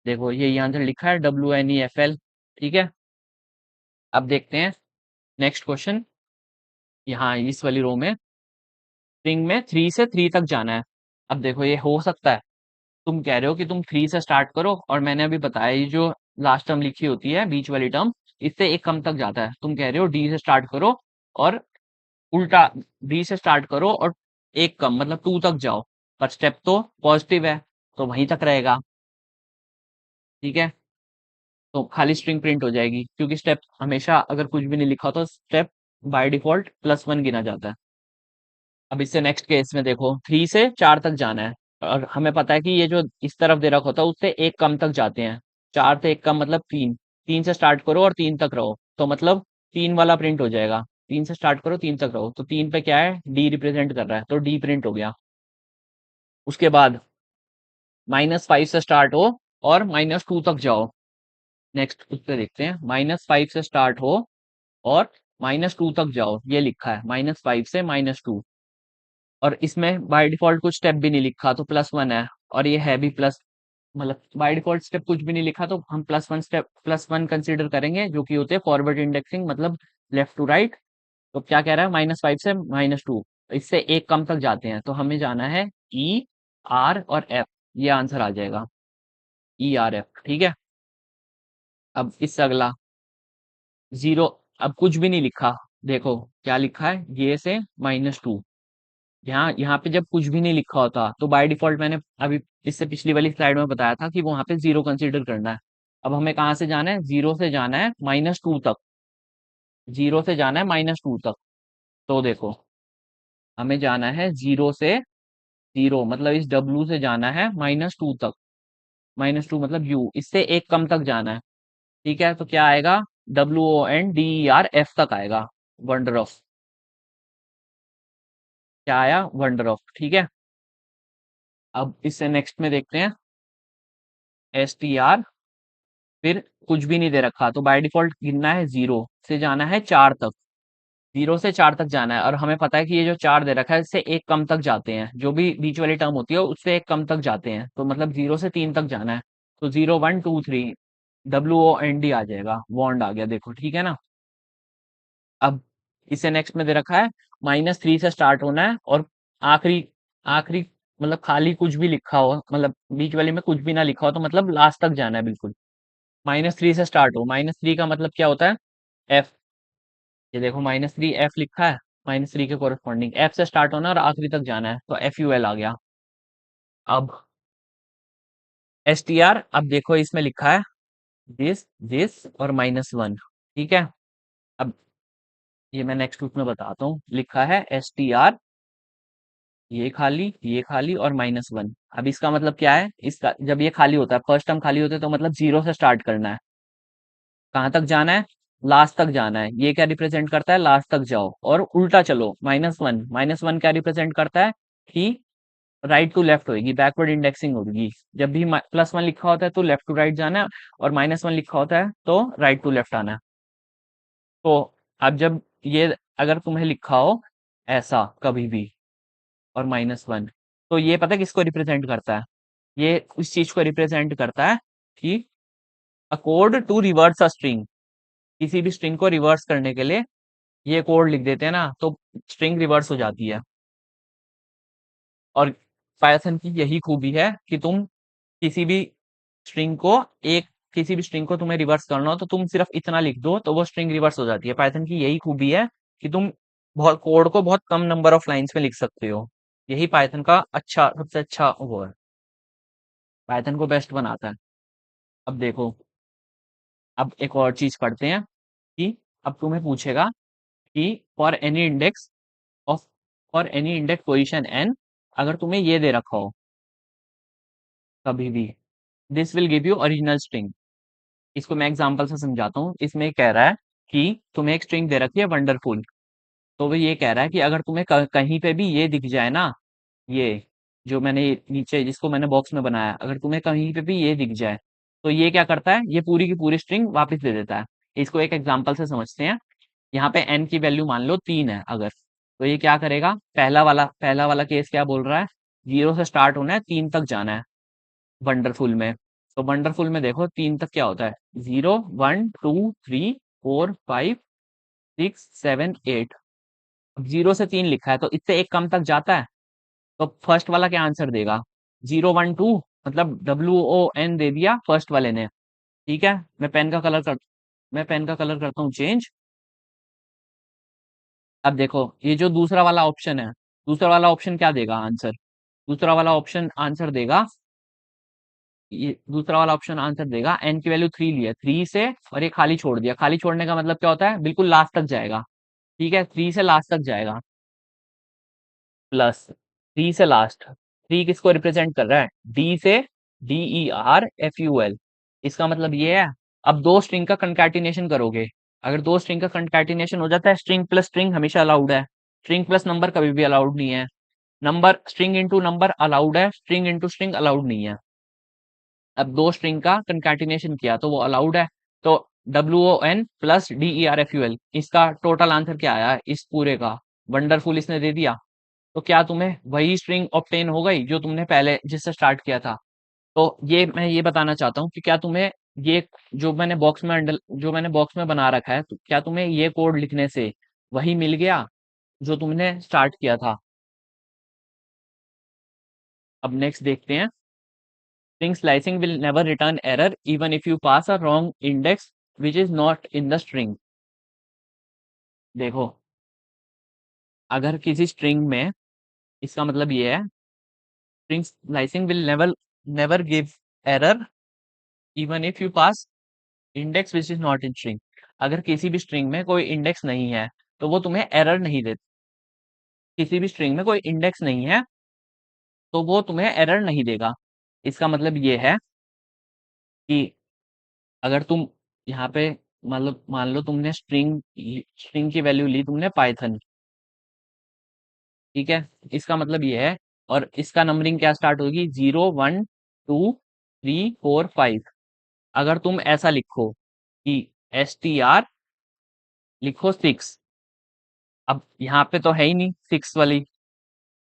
देखो ये आंसर लिखा है WNEFL। ठीक है, अब देखते हैं नेक्स्ट क्वेश्चन। यहाँ इस वाली रो में स्ट्रिंग में 3 से 3 तक जाना है। अब देखो ये हो सकता है, तुम कह रहे हो कि तुम 3 से स्टार्ट करो, और मैंने अभी बताया ये जो लास्ट टर्म लिखी होती है बीच वाली टर्म, इससे एक कम तक जाता है। तुम कह रहे हो डी से स्टार्ट करो और उल्टा, डी से स्टार्ट करो और एक कम मतलब टू तक जाओ, पर स्टेप तो पॉजिटिव है तो वहीं तक रहेगा। ठीक है, तो खाली स्ट्रिंग प्रिंट हो जाएगी, क्योंकि स्टेप हमेशा अगर कुछ भी नहीं लिखा हो तो स्टेप बाय डिफॉल्ट +1 गिना जाता है। अब इससे नेक्स्ट केस में देखो, 3 से 4 तक जाना है, और हमें पता है कि ये जो इस तरफ दे रखा होता है उससे एक कम तक जाते हैं। 4 से एक कम मतलब 3, 3 से स्टार्ट करो और 3 तक रहो, तो मतलब 3 वाला प्रिंट हो जाएगा। 3 से स्टार्ट करो 3 तक रहो, तो 3 पे क्या है, डी रिप्रेजेंट कर रहा है, तो डी प्रिंट हो गया। उसके बाद -5 से स्टार्ट हो और -2 तक जाओ। नेक्स्ट उस पे देखते हैं, -5 से स्टार्ट हो और -2 तक जाओ, ये लिखा है -5 से -2, और इसमें बाय डिफॉल्ट कुछ स्टेप भी नहीं लिखा तो +1 है, और ये है भी प्लस, मतलब बाय डिफॉल्ट स्टेप कुछ भी नहीं लिखा तो हम +1 स्टेप +1 कंसीडर करेंगे, जो कि होते हैं फॉरवर्ड इंडेक्सिंग, मतलब लेफ्ट टू राइट। तो क्या कह रहा है, -5 से -2, इससे एक कम तक जाते हैं, तो हमें जाना है ER और F, ये आंसर आ जाएगा ERF। ठीक है, अब इससे अगला जीरो, अब कुछ भी नहीं लिखा, देखो क्या लिखा है, ये से -2। यहाँ यहाँ पे जब कुछ भी नहीं लिखा होता तो बाय डिफॉल्ट मैंने अभी इससे पिछली वाली स्लाइड में बताया था कि वहां पे जीरो कंसीडर करना है। अब हमें कहाँ से जाना है, जीरो से जाना है -2 तक, जीरो से जाना है -2 तक। तो देखो हमें जाना है जीरो से, जीरो मतलब इस डब्लू से जाना है -2 तक, -2 मतलब यू, इससे एक कम तक जाना है। ठीक है, तो क्या आएगा, WONDERF तक आएगा, वंडर ऑफ। क्या आया, वंडर ऑफ। ठीक है, अब इससे नेक्स्ट में देखते हैं, STR, फिर कुछ भी नहीं दे रखा तो बाय डिफॉल्ट गिनना है, जीरो से जाना है 4 तक, जीरो से 4 तक जाना है, और हमें पता है कि ये जो 4 दे रखा है इससे एक कम तक जाते हैं, जो भी बीच वाली टर्म होती है उससे एक कम तक जाते हैं, तो मतलब 0 से 3 तक जाना है, तो 0 1 2 3, WOND आ जाएगा, वॉन्ड आ गया, देखो ठीक है ना। अब इसे नेक्स्ट में दे रखा है, -3 से स्टार्ट होना है और आखिरी, आखिरी मतलब खाली कुछ भी लिखा हो, मतलब बीच वाले में कुछ भी ना लिखा हो, तो मतलब लास्ट तक जाना है बिल्कुल। -3 से स्टार्ट हो, -3 का मतलब क्या होता है, एफ, ये देखो -3 F लिखा है, -3 के कोरस्पॉन्डिंग एफ से स्टार्ट होना और आखिरी तक जाना है, तो FUL आ गया। अब STR, अब देखो इसमें लिखा है दिस, दिस और -1। ठीक है, अब ये मैं नेक्स्ट वीक में बताता हूँ, लिखा है STR, ये खाली और -1। अब इसका मतलब क्या है, इसका जब ये खाली होता है, फर्स्ट टर्म खाली होता है, तो मतलब जीरो से स्टार्ट करना है, कहाँ तक जाना है, लास्ट तक जाना है। ये क्या रिप्रेजेंट करता है, लास्ट तक जाओ, और उल्टा चलो, -1 क्या रिप्रेजेंट करता है कि राइट टू लेफ्ट होगी, बैकवर्ड इंडेक्सिंग होगी। जब भी +1 लिखा होता है तो लेफ्ट टू राइट जाना है, और -1 लिखा होता है तो राइट टू लेफ्ट आना है। तो अब जब ये अगर तुम्हें लिखा हो ऐसा कभी भी और -1, तो ये पता है किसको रिप्रेजेंट करता है? ये उस चीज को रिप्रेजेंट करता है कि a code to reverse a string, किसी भी स्ट्रिंग को रिवर्स करने के लिए ये कोड लिख देते हैं ना, तो स्ट्रिंग रिवर्स हो जाती है। और पाइथन की यही खूबी है कि तुम किसी भी स्ट्रिंग को एक किसी भी स्ट्रिंग को तुम्हें रिवर्स करना हो तो तुम सिर्फ इतना लिख दो तो वो स्ट्रिंग रिवर्स हो जाती है। पाइथन की यही खूबी है कि तुम बहुत कोड को बहुत कम नंबर ऑफ लाइंस में लिख सकते हो। यही पाइथन का अच्छा सबसे अच्छा वो है, पाइथन को बेस्ट बनाता है। अब देखो, अब एक और चीज पढ़ते हैं कि अब तुम्हें पूछेगा कि for any index of for any index position N, अगर तुम्हें ये दे रखा हो कभी भी, this will give you original string. इसको मैं एग्जांपल से समझाता हूँ। इसमें कह रहा है कि तुम्हें एक स्ट्रिंग दे रखी है वंडरफुल, तो वो ये कह रहा है कि अगर तुम्हें कहीं पे भी ये दिख जाए ना, ये जो मैंने नीचे जिसको मैंने बॉक्स में बनाया, अगर तुम्हें कहीं पे भी ये दिख जाए तो ये क्या करता है, ये पूरी की पूरी स्ट्रिंग वापस दे देता है। इसको एक एग्जांपल से समझते हैं। यहाँ पे n की वैल्यू मान लो 3 है अगर, तो ये क्या करेगा, पहला वाला केस क्या बोल रहा है, 0 से स्टार्ट होना है, 3 तक जाना है वंडरफुल में। तो वंडरफुल में देखो 3 तक क्या होता है, 0 1 2 3 4 5 6 7 8। अब 0 से 3 लिखा है तो इससे एक कम तक जाता है, तो फर्स्ट वाला क्या आंसर देगा, 0 1 2, मतलब WON दे दिया फर्स्ट वाले ने। ठीक है, मैं पेन का कलर करता हूँ चेंज। अब देखो ये जो दूसरा वाला ऑप्शन है, दूसरा वाला ऑप्शन क्या देगा आंसर, दूसरा वाला ऑप्शन आंसर देगा, ये दूसरा वाला ऑप्शन आंसर देगा, n की वैल्यू 3 लिया, 3 से और ये खाली छोड़ दिया। खाली छोड़ने का मतलब क्या होता है, बिल्कुल लास्ट तक जाएगा। ठीक है, 3 से लास्ट तक जाएगा, प्लस 3 से लास्ट, 3 किसको रिप्रेजेंट कर रहा है, डी से, DERFUL। इसका मतलब ये है, अब दो स्ट्रिंग का कंकैटिनेशन करोगे, अगर दो स्ट्रिंग का कंकैटिनेशन हो जाता है, स्ट्रिंग प्लस स्ट्रिंग हमेशा अलाउड है, स्ट्रिंग प्लस नंबर कभी भी अलाउड नहीं है। Number string into number allowed है, स्ट्रिंग इंटू स्ट्रिंग अलाउड नहीं है। अब दो स्ट्रिंग का कंकैटिनेशन किया तो वो अलाउड है। तो WON प्लस DERFUL, इसका टोटल आंसर क्या आया इस पूरे का, वंडरफुल इसने दे दिया। तो क्या तुम्हें वही स्ट्रिंग ऑब्टेन हो गई जो तुमने पहले जिससे स्टार्ट किया था? तो ये मैं ये बताना चाहता हूँ कि क्या तुम्हें ये जो मैंने बॉक्स में बना रखा है, तो क्या तुम्हें ये कोड लिखने से वही मिल गया जो तुमने स्टार्ट किया था? अब नेक्स्ट देखते हैं। String slicing will never return error even if you pass a wrong index which is not in the string। देखो, अगर किसी स्ट्रिंग में, इसका मतलब ये है, string slicing will never give error even if you pass index which is not in string। अगर किसी भी स्ट्रिंग में कोई इंडेक्स नहीं है तो वो तुम्हें एरर नहीं देता। किसी भी स्ट्रिंग में कोई इंडेक्स नहीं है तो वो तुम्हें एरर नहीं देगा। इसका मतलब ये है कि अगर तुम यहाँ पे, मतलब मान लो तुमने स्ट्रिंग की वैल्यू ली तुमने पाइथन, ठीक है, इसका मतलब ये है, और इसका नंबरिंग क्या स्टार्ट होगी, 0 1 2 3 4 5। अगर तुम ऐसा लिखो कि STR लिखो 6, अब यहाँ पे तो है ही नहीं 6 वाली,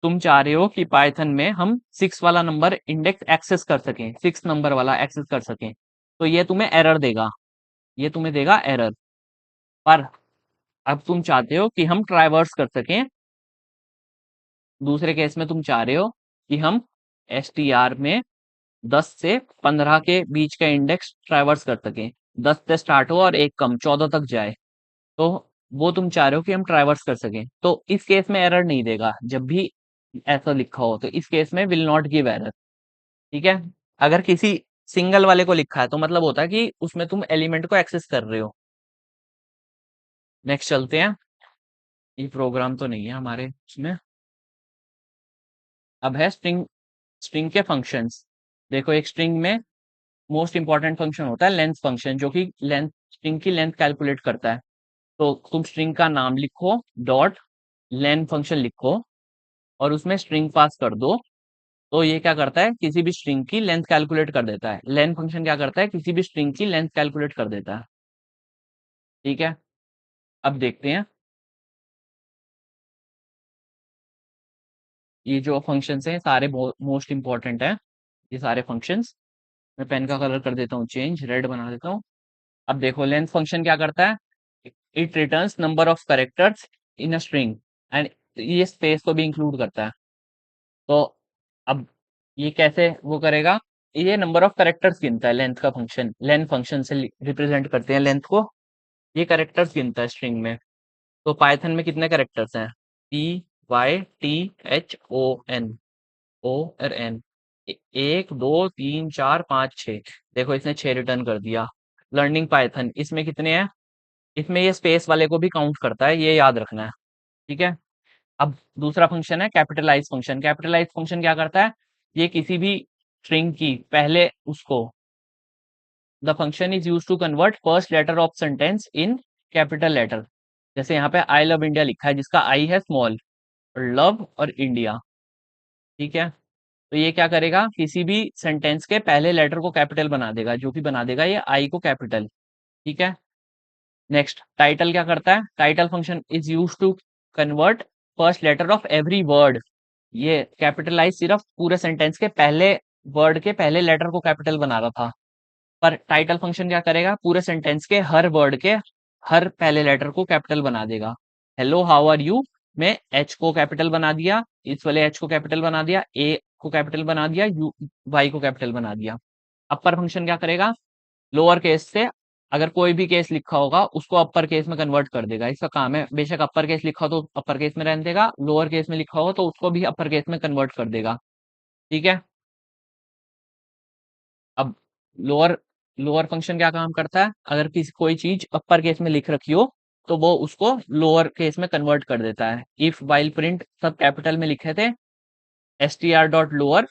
तुम चाह रहे हो कि पाइथन में हम 6 वाला नंबर इंडेक्स एक्सेस कर सकें, 6 नंबर वाला एक्सेस कर सकें, तो ये तुम्हें एरर देगा, ये तुम्हें देगा एरर। पर अब तुम चाहते हो कि हम ट्राइवर्स कर सकें, दूसरे केस में तुम चाह रहे हो कि हम STR में 10 से 15 के बीच का इंडेक्स ट्राइवर्स कर सकें, 10 से स्टार्ट हो और एक कम 14 तक जाए, तो वो तुम चाह रहे हो कि हम ट्राइवर्स कर सकें, तो इस केस में एरर नहीं देगा। जब भी ऐसा लिखा हो तो इस केस में विल नॉट गिव एरर। ठीक है, अगर किसी सिंगल वाले को लिखा है तो मतलब होता है कि उसमें तुम एलिमेंट को एक्सेस कर रहे हो। नेक्स्ट चलते हैं, ये प्रोग्राम तो नहीं है हमारे उसमें। अब है स्ट्रिंग, स्ट्रिंग के फंक्शंस। देखो, एक स्ट्रिंग में मोस्ट इंपॉर्टेंट फंक्शन होता है लेंथ फंक्शन, जो कि लेंथ, स्ट्रिंग की लेंथ कैलकुलेट करता है। तो तुम स्ट्रिंग का नाम लिखो, डॉट लेन फंक्शन लिखो और उसमें स्ट्रिंग पास कर दो, तो ये क्या करता है, किसी भी स्ट्रिंग की लेंथ कैलकुलेट कर देता है। लेन फंक्शन क्या करता है, किसी भी स्ट्रिंग की लेंथ कैलकुलेट कर देता है। ठीक है, अब देखते हैं ये जो फंक्शंस हैं सारे मोस्ट इंपॉर्टेंट हैं। ये सारे फंक्शंस, मैं पेन का कलर कर देता हूँ चेंज, रेड बना देता हूँ। अब देखो लेंथ फंक्शन क्या करता है, it returns number of characters in a string and ये स्पेस को भी इंक्लूड करता है। तो अब ये कैसे वो करेगा, ये नंबर ऑफ कैरेक्टर्स गिनता है, लेंथ का फंक्शन, लेंथ फंक्शन से रिप्रेजेंट करते हैं लेंथ को। ये कैरेक्टर्स गिनता है स्ट्रिंग में। तो पाइथन में कितने कैरेक्टर्स हैं, PYTHON, ओ और एन, 1 2 3 4 5 6। देखो इसने 6 रिटर्न कर दिया। लर्निंग पाइथन इसमें कितने हैं, इसमें ये स्पेस वाले को भी काउंट करता है, ये याद रखना है। ठीक है। अब दूसरा फंक्शन है कैपिटलाइज फंक्शन। कैपिटलाइज फंक्शन क्या करता है, ये किसी भी स्ट्रिंग की पहले उसको, the function is use to convert first letter of sentence in capital letter. जैसे यहाँ पे आई लव इंडिया लिखा है जिसका आई है स्मॉल, और लव और इंडिया। ठीक है। तो ये क्या करेगा, किसी भी सेंटेंस के पहले लेटर को कैपिटल बना देगा, जो कि बना देगा ये आई को कैपिटल। ठीक है। नेक्स्ट टाइटल क्या करता है, title function is use to convert first letter of every word. ये कैपिटलाइज सिर्फ पूरे सेंटेंस के पहले वर्ड के पहले लेटर को कैपिटल बना रहा था, पर टाइटल फंक्शन क्या करेगा, पूरे सेंटेंस के हर वर्ड के हर पहले लेटर को कैपिटल बना देगा। हेलो हाउ आर यू में एच को कैपिटल बना दिया, इस वाले एच को कैपिटल बना दिया, ए को कैपिटल बना दिया, यू वाई को कैपिटल बना दिया। अपर फंक्शन क्या करेगा, लोअर केस से अगर कोई भी केस लिखा होगा उसको अपर केस में कन्वर्ट कर देगा, इसका काम है। बेशक अपर केस लिखा हो तो अपर केस में रहने देगा, लोअर केस में लिखा हो तो उसको भी अपर केस में कन्वर्ट कर देगा। ठीक है। अब लोअर लोअर फंक्शन क्या काम करता है, अगर किसी कोई चीज अपर केस में लिख रखी हो तो वो उसको लोअर केस में कन्वर्ट कर देता है। इफ वाइल प्रिंट सब कैपिटल में लिखे थे, str dot lower,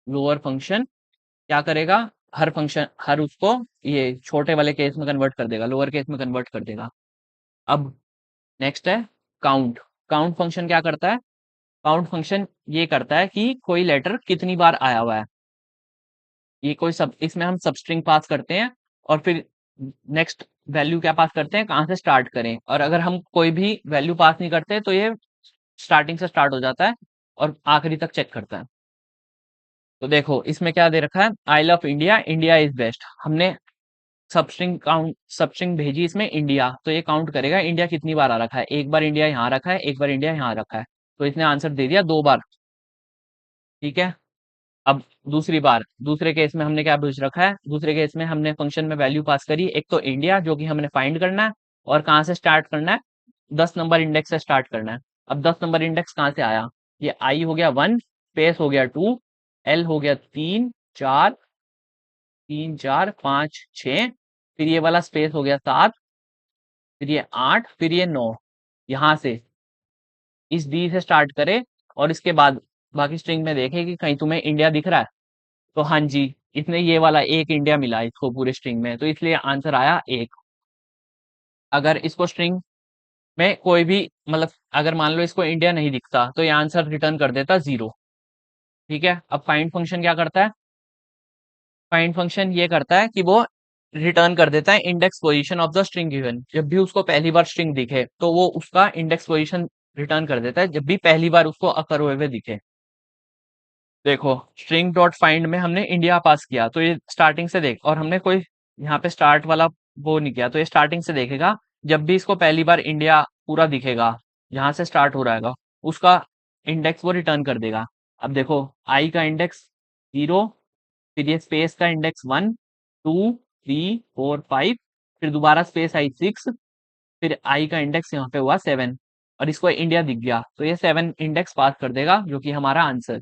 lower function क्या करेगा, हर फंक्शन हर उसको ये छोटे वाले केस में कन्वर्ट कर देगा, लोअर केस में कन्वर्ट कर देगा। अब नेक्स्ट है काउंट। काउंट फंक्शन क्या करता है, काउंट फंक्शन ये करता है कि कोई लेटर कितनी बार आया हुआ है। ये कोई सब, इसमें हम सब स्ट्रिंग पास करते हैं और फिर नेक्स्ट वैल्यू क्या पास करते हैं, कहाँ से स्टार्ट करें। और अगर हम कोई भी वैल्यू पास नहीं करते तो ये स्टार्टिंग से स्टार्ट हो जाता है और आखिरी तक चेक करता है। तो देखो इसमें क्या दे रखा है, I love India, India is best. हमने सब स्ट्रिंग भेजी इसमें इंडिया, तो ये काउंट करेगा इंडिया कितनी बार आ रखा है। एक बार इंडिया यहाँ रखा है, एक बार इंडिया यहाँ रखा है, तो इसने आंसर दे दिया 2 बार। ठीक है। अब दूसरी बार दूसरे केस में हमने क्या पूछ रखा है, दूसरे केस में हमने फंक्शन में वैल्यू पास करी, एक तो इंडिया जो कि हमने फाइंड करना है, और कहाँ से स्टार्ट करना है, 10 नंबर इंडेक्स से स्टार्ट करना है। अब 10 नंबर इंडेक्स कहाँ से आया, ये आई हो गया 1, स्पेस हो गया 2, एल हो गया 3 4, 3 4 5 6, फिर ये वाला स्पेस हो गया 7, फिर ये 8, फिर ये 9। यहाँ से इस डी से स्टार्ट करे और इसके बाद बाकी स्ट्रिंग में देखे कि कहीं तुम्हें इंडिया दिख रहा है, तो हाँ जी, इसने ये वाला एक इंडिया मिला इसको पूरे स्ट्रिंग में, तो इसलिए आंसर आया 1। अगर इसको स्ट्रिंग में कोई भी मतलब अगर मान लो इसको इंडिया नहीं दिखता तो ये आंसर रिटर्न कर देता 0। ठीक है। अब फाइंड फंक्शन क्या करता है, फाइंड फंक्शन ये करता है कि वो रिटर्न कर देता है index position of the string given. जब भी उसको पहली बार स्ट्रिंग दिखे तो वो उसका इंडेक्स पोजीशन रिटर्न कर देता है, जब भी पहली बार उसको अकर हुए दिखे। देखो स्ट्रिंग डॉट फाइंड में हमने इंडिया पास किया तो ये स्टार्टिंग से देख, और हमने कोई यहाँ पे स्टार्ट वाला वो नहीं किया, तो ये स्टार्टिंग से देखेगा। जब भी इसको पहली बार इंडिया पूरा दिखेगा जहां से स्टार्ट हो रहा है उसका इंडेक्स वो रिटर्न कर देगा। अब देखो आई का इंडेक्स 0, फिर ये स्पेस का इंडेक्स 1 2 3 4 5, फिर दोबारा स्पेस आई 6, फिर आई का इंडेक्स यहाँ पे हुआ 7, और इसको इंडिया दिख गया तो ये 7 इंडेक्स पास कर देगा, जो कि हमारा आंसर।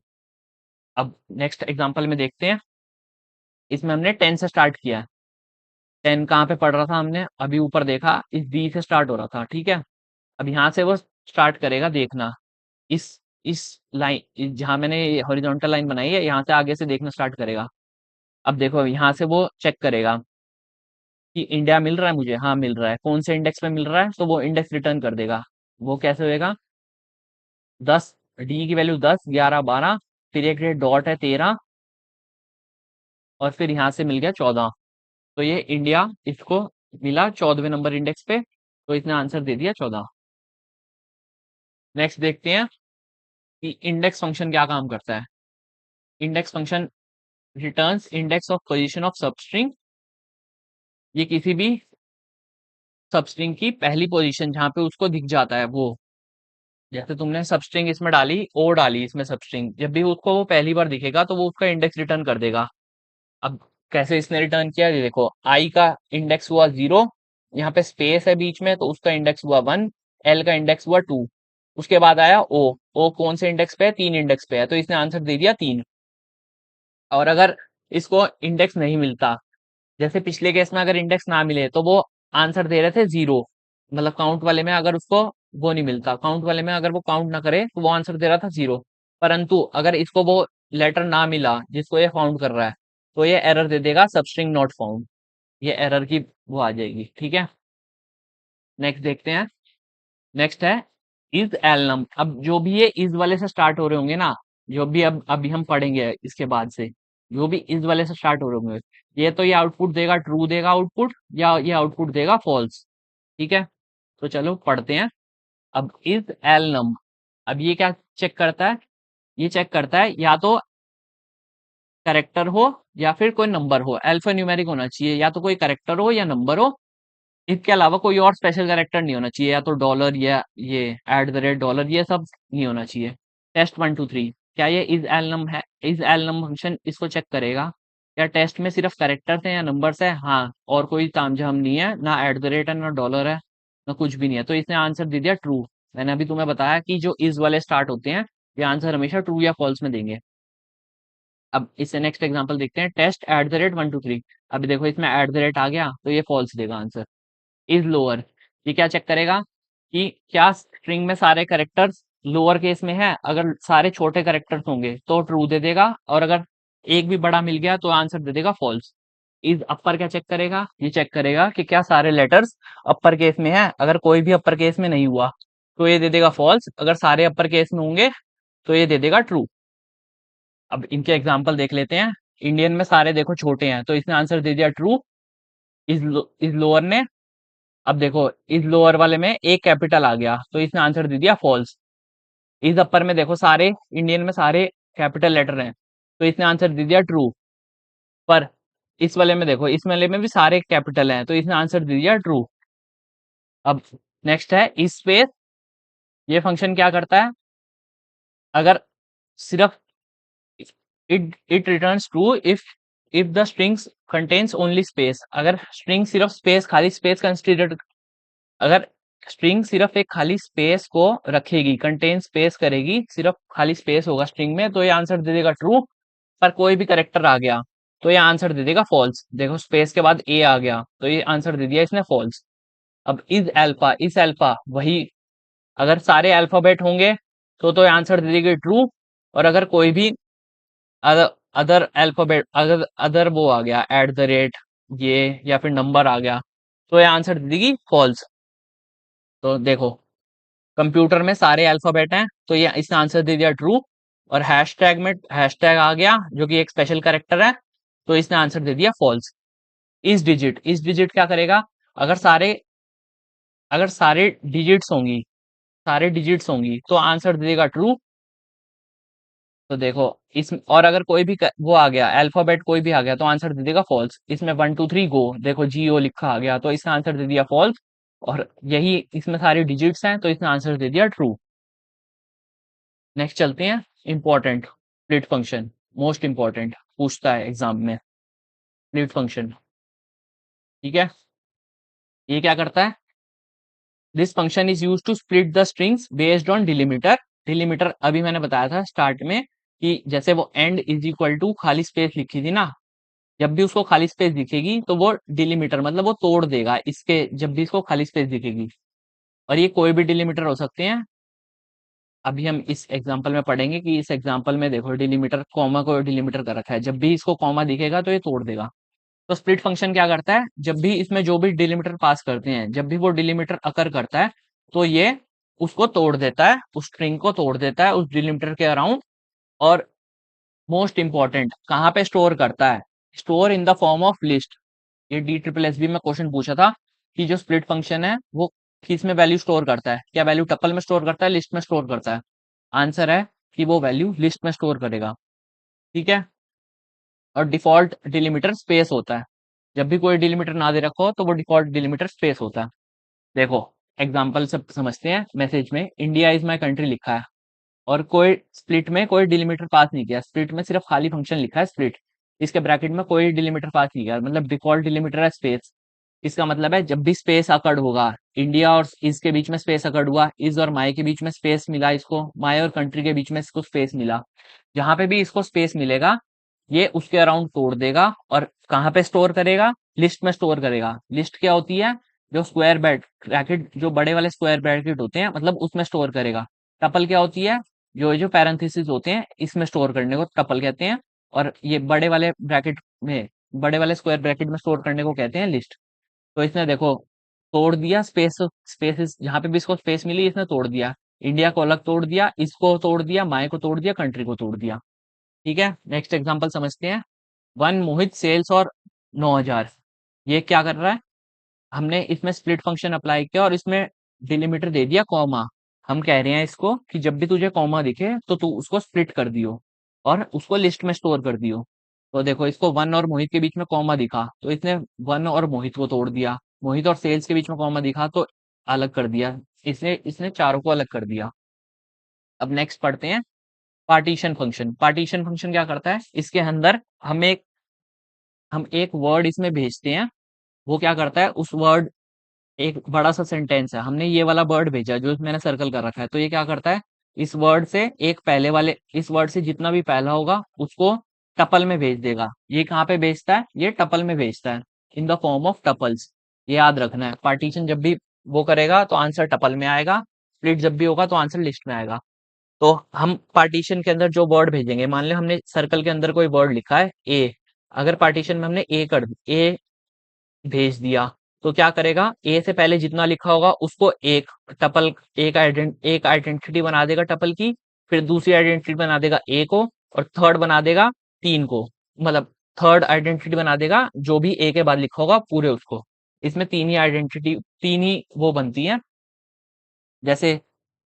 अब नेक्स्ट एग्जांपल में देखते हैं, इसमें हमने 10 से स्टार्ट किया है। 10 कहाँ पे पढ़ रहा था हमने, अभी ऊपर देखा इस डी से स्टार्ट हो रहा था। ठीक है। अब यहाँ से वो स्टार्ट करेगा देखना, इस इस लाइन जहां मैंने हॉरिजॉन्टल लाइन बनाई है यहाँ से आगे से देखना स्टार्ट करेगा। अब देखो यहाँ से वो चेक करेगा कि इंडिया मिल रहा है मुझे, हाँ मिल रहा है, कौन से इंडेक्स पे मिल रहा है, तो वो इंडेक्स रिटर्न कर देगा। वो कैसे होएगा, 10, डी की वैल्यू 10 11 12, फिर एक डॉट है 13, और फिर यहाँ से मिल गया 14। तो ये इंडिया इसको मिला 14वें नंबर इंडेक्स पे, तो इसने आंसर दे दिया 14। नेक्स्ट देखते हैं कि इंडेक्स फंक्शन क्या काम करता है। Index function returns index of position of substring. ये किसी भी सबस्ट्रिंग की पहली पोजीशन जहां पे उसको दिख जाता है वो, जैसे तुमने सबस्ट्रिंग इसमें डाली, ओ डाली इसमें सबस्ट्रिंग, जब भी उसको वो पहली बार दिखेगा तो वो उसका इंडेक्स रिटर्न कर देगा। अब कैसे इसने रिटर्न किया, ये देखो, आई का इंडेक्स हुआ 0, यहाँ पे स्पेस है बीच में तो उसका इंडेक्स हुआ 1, एल का इंडेक्स हुआ 2, उसके बाद आया ओ। ओ कौन से इंडेक्स पे है, 3 इंडेक्स पे है, तो इसने आंसर दे दिया 3। और अगर इसको इंडेक्स नहीं मिलता, जैसे पिछले केस में अगर इंडेक्स ना मिले तो वो आंसर दे रहे थे 0, मतलब काउंट वाले में अगर उसको वो नहीं मिलता, काउंट वाले में अगर वो काउंट ना करे तो वो आंसर दे रहा था 0। परंतु अगर इसको वो लेटर ना मिला जिसको ये काउंट कर रहा है, तो ये एरर दे देगा सबस्ट्रिंग नॉट फाउंड, ये एरर की वो आ जाएगी। ठीक है, नेक्स्ट देखते हैं। नेक्स्ट है इज एलनम। अब जो भी ये इज वाले से स्टार्ट हो रहे होंगे ना, जो भी अब अभी हम पढ़ेंगे इसके बाद से, जो भी इज वाले से स्टार्ट हो रहे होंगे, ये तो ये आउटपुट देगा ट्रू देगा आउटपुट, या ये आउटपुट देगा फॉल्स। ठीक है, तो चलो पढ़ते हैं। अब इज एलनम, अब ये क्या चेक करता है, ये चेक करता है या तो करेक्टर हो या फिर कोई नंबर हो, अल्फा न्यूमेरिक होना चाहिए, या तो कोई करेक्टर हो या नंबर हो, इसके अलावा कोई और स्पेशल कैरेक्टर नहीं होना चाहिए, या तो डॉलर या ये $, ये सब नहीं होना चाहिए। टेस्ट 1 2 3, क्या ये इज एलनम है, इज एलनम फंक्शन इसको चेक करेगा क्या टेस्ट में सिर्फ कैरेक्टर्स हैं या नंबर्स है, हाँ, और कोई तामझाम नहीं है, ना $, है ना डॉलर है, ना कुछ भी नहीं है, तो इसने आंसर दे दिया ट्रू। मैंने अभी तुम्हें बताया कि जो इज वाले स्टार्ट होते हैं ये आंसर हमेशा ट्रू या फॉल्स में देंगे। अब इससे नेक्स्ट एग्जांपल देखते हैं, टेस्ट @1 2 3। अभी देखो इसमें @ आ गया तो ये फॉल्स देगा आंसर। इज लोअर, ये क्या चेक करेगा कि क्या स्ट्रिंग में सारे कैरेक्टर्स लोअर केस में है, अगर सारे छोटे कैरेक्टर्स होंगे तो ट्रू दे देगा, और अगर एक भी बड़ा मिल गया तो आंसर दे देगा फॉल्स। इज अपर क्या चेक करेगा, ये चेक करेगा कि क्या सारे लेटर्स अपर केस में है, अगर कोई भी अपर केस में नहीं हुआ तो ये दे देगा फॉल्स, अगर सारे अपर केस में होंगे तो ये दे देगा ट्रू। अब इनके एग्जाम्पल देख लेते हैं। इंडियन में सारे देखो छोटे हैं तो इसने आंसर दे दिया ट्रू। इज लोअर ने, अब देखो इज लोअर वाले में एक कैपिटल आ गया तो इसने आंसर दे दिया फॉल्स। इज अपर में देखो सारे इंडियन में सारे कैपिटल लेटर हैं तो इसने आंसर दे दिया ट्रू। पर इस वाले में देखो, इस वाले में भी सारे कैपिटल हैं तो इसने आंसर दे दिया ट्रू। अब नेक्स्ट है इज स्पेस, ये फंक्शन क्या करता है, अगर सिर्फ it returns true if the strings contains only space, अगर स्ट्रिंग सिर्फ स्पेस खाली स्पेस कंसिडर, अगर स्ट्रिंग सिर्फ एक खाली स्पेस को रखेगी, कंटेन स्पेस करेगी, सिर्फ खाली स्पेस होगा स्ट्रिंग में, तो ये आंसर दे देगा ट्रू। पर कोई भी करेक्टर आ गया तो ये आंसर दे देगा फॉल्स। देखो स्पेस के बाद ए आ गया तो ये आंसर दे दिया इसने फॉल्स। अब इज अल्फा वही, अगर सारे अल्फाबेट होंगे तो ये आंसर दे देगी ट्रू, और अगर कोई भी अदर अदर अल्फाबेट, अगर अदर वो आ गया ये या फिर नंबर आ गया तो ये आंसर दे देगी फॉल्स। तो देखो कंप्यूटर में सारे अल्फाबेट हैं तो ये इसने आंसर दे दिया ट्रू, और हैशटैग में हैशटैग आ गया जो कि एक स्पेशल कैरेक्टर है तो इसने आंसर दे दिया फॉल्स। इस डिजिट क्या करेगा, अगर सारे अगर सारे डिजिट्स होंगी, सारे डिजिट्स होंगी तो आंसर दे देगा ट्रू। तो देखो इस, और अगर कोई भी वो आ गया अल्फाबेट कोई भी आ गया तो आंसर दे देगा फॉल्स। इसमें 1 2 3 गो, देखो GO लिखा आ गया तो इसने आंसर दे दिया फॉल्स, और यही इसमें सारी डिजिट्स हैं तो इसने आंसर दे दिया ट्रू। नेक्स्ट चलते हैं, important split function, most important पूछता है एग्जाम में स्प्लिट फंक्शन। ठीक है, ये क्या करता है, this function is use to split the strings based on delimiter. Delimiter अभी मैंने बताया था स्टार्ट में कि जैसे वो एंड इज इक्वल टू खाली स्पेस लिखी थी ना, जब भी उसको खाली स्पेस दिखेगी तो वो डिलीमीटर मतलब वो तोड़ देगा इसके, जब भी इसको खाली स्पेस दिखेगी, और ये कोई भी डिलीमीटर हो सकते हैं। अभी हम इस एग्जांपल में पढ़ेंगे कि इस एग्जांपल में देखो डिलीमीटर कॉमा को डिलीमीटर कर रखा है, जब भी इसको कॉमा दिखेगा तो ये तोड़ देगा। तो स्प्लिट फंक्शन क्या करता है, जब भी इसमें जो भी डिलीमीटर पास करते हैं, जब भी वो डिलीमीटर अकर करता है तो ये उसको तोड़ देता है, उस स्ट्रिंग को तोड़ देता है उस डिलीमीटर के अराउंड। और मोस्ट इंपॉर्टेंट कहाँ पे स्टोर करता है, store in the form of list. ये DSSB में क्वेश्चन पूछा था कि जो स्प्लिट फंक्शन है वो किस में वैल्यू स्टोर करता है? क्या वैल्यू टपल में स्टोर करता है, लिस्ट में स्टोर करता है? आंसर है कि वो वैल्यू लिस्ट में स्टोर करेगा। ठीक है। और डिफॉल्ट डिलीमीटर स्पेस होता है। जब भी कोई डिलीमीटर ना दे रखा हो तो वो डिफॉल्ट डिलीमीटर स्पेस होता है। देखो, एग्जाम्पल सब समझते हैं। मैसेज में इंडिया इज माई कंट्री लिखा है और कोई स्प्लिट में कोई डिलीमीटर पास नहीं किया, स्प्लिट में सिर्फ खाली फंक्शन लिखा है स्प्लिट, इसके ब्रैकेट में कोई डिलीमीटर पास नहीं किया, मतलब डिफॉल्ट डिलीमीटर है स्पेस। इसका मतलब है जब भी स्पेस अकर्ड होगा, इंडिया और इस के बीच में स्पेस अकर्ड हुआ, इस और माई के बीच में स्पेस मिला, इसको माई और कंट्री के बीच में इसको स्पेस मिला, जहां पे भी इसको स्पेस मिलेगा ये उसके अराउंड तोड़ देगा और कहाँ पे स्टोर करेगा? लिस्ट में स्टोर करेगा। लिस्ट क्या होती है? जो स्क्वायर ब्रैकेट, जो बड़े वाले स्क्वायर ब्रैकेट होते हैं, मतलब उसमें स्टोर करेगा। टपल क्या होती है? जो जो पैरेंथेसिस होते हैं इसमें स्टोर करने को टपल कहते हैं। और ये बड़े वाले ब्रैकेट में, बड़े वाले स्क्वायर ब्रैकेट में स्टोर करने को कहते हैं लिस्ट। तो इसने देखो तोड़ दिया स्पेस, स्पेसिस जहां पे भी इसको स्पेस मिली इसने तोड़ दिया। इंडिया को अलग तोड़ दिया, इसको तोड़ दिया, माई को तोड़ दिया, कंट्री को तोड़ दिया। ठीक है, नेक्स्ट एग्जांपल समझते हैं। वन मोहित सेल्स और 9,000। ये क्या कर रहा है? हमने इसमें स्प्लिट फंक्शन अप्लाई किया और इसमें डिलीमीटर दे दिया कॉमा। हम कह रहे हैं इसको कि जब भी तुझे कॉमा दिखे तो तू उसको स्प्लिट कर दियो और उसको लिस्ट में स्टोर कर दियो। तो देखो, इसको वन और मोहित के बीच में कॉमा दिखा तो इसने वन और मोहित को तोड़ दिया। मोहित और सेल्स के बीच में कॉमा दिखा तो अलग कर दिया। इसने इसने चारों को अलग कर दिया। अब नेक्स्ट पढ़ते हैं पार्टीशन फंक्शन। पार्टीशन फंक्शन क्या करता है? इसके अंदर हम एक वर्ड इसमें भेजते हैं। वो क्या करता है? उस वर्ड, एक बड़ा सा सेंटेंस है, हमने ये वाला वर्ड भेजा जो मैंने सर्कल कर रखा है, तो ये क्या करता है? इस वर्ड से एक पहले वाले, इस वर्ड से जितना भी पहला होगा उसको टपल में भेज देगा। ये कहाँ पे भेजता है? ये टपल में भेजता है, in the form of tuples. ये याद रखना है। पार्टीशन जब भी वो करेगा तो आंसर टपल में आएगा, स्प्लिट जब भी होगा तो आंसर लिस्ट में आएगा। तो हम पार्टीशन के अंदर जो वर्ड भेजेंगे, मान लो हमने सर्कल के अंदर कोई वर्ड लिखा है ए, अगर पार्टीशन में हमने ए भेज दिया तो क्या करेगा? ए से पहले जितना लिखा होगा उसको एक टपल, एक आइडेंटिटी बना देगा टपल की, फिर दूसरी आइडेंटिटी बना देगा ए को, और थर्ड बना देगा तीन को, मतलब थर्ड आइडेंटिटी बना देगा जो भी ए के बाद लिखा होगा पूरे उसको। इसमें तीन ही आइडेंटिटी, तीन ही वो बनती है। जैसे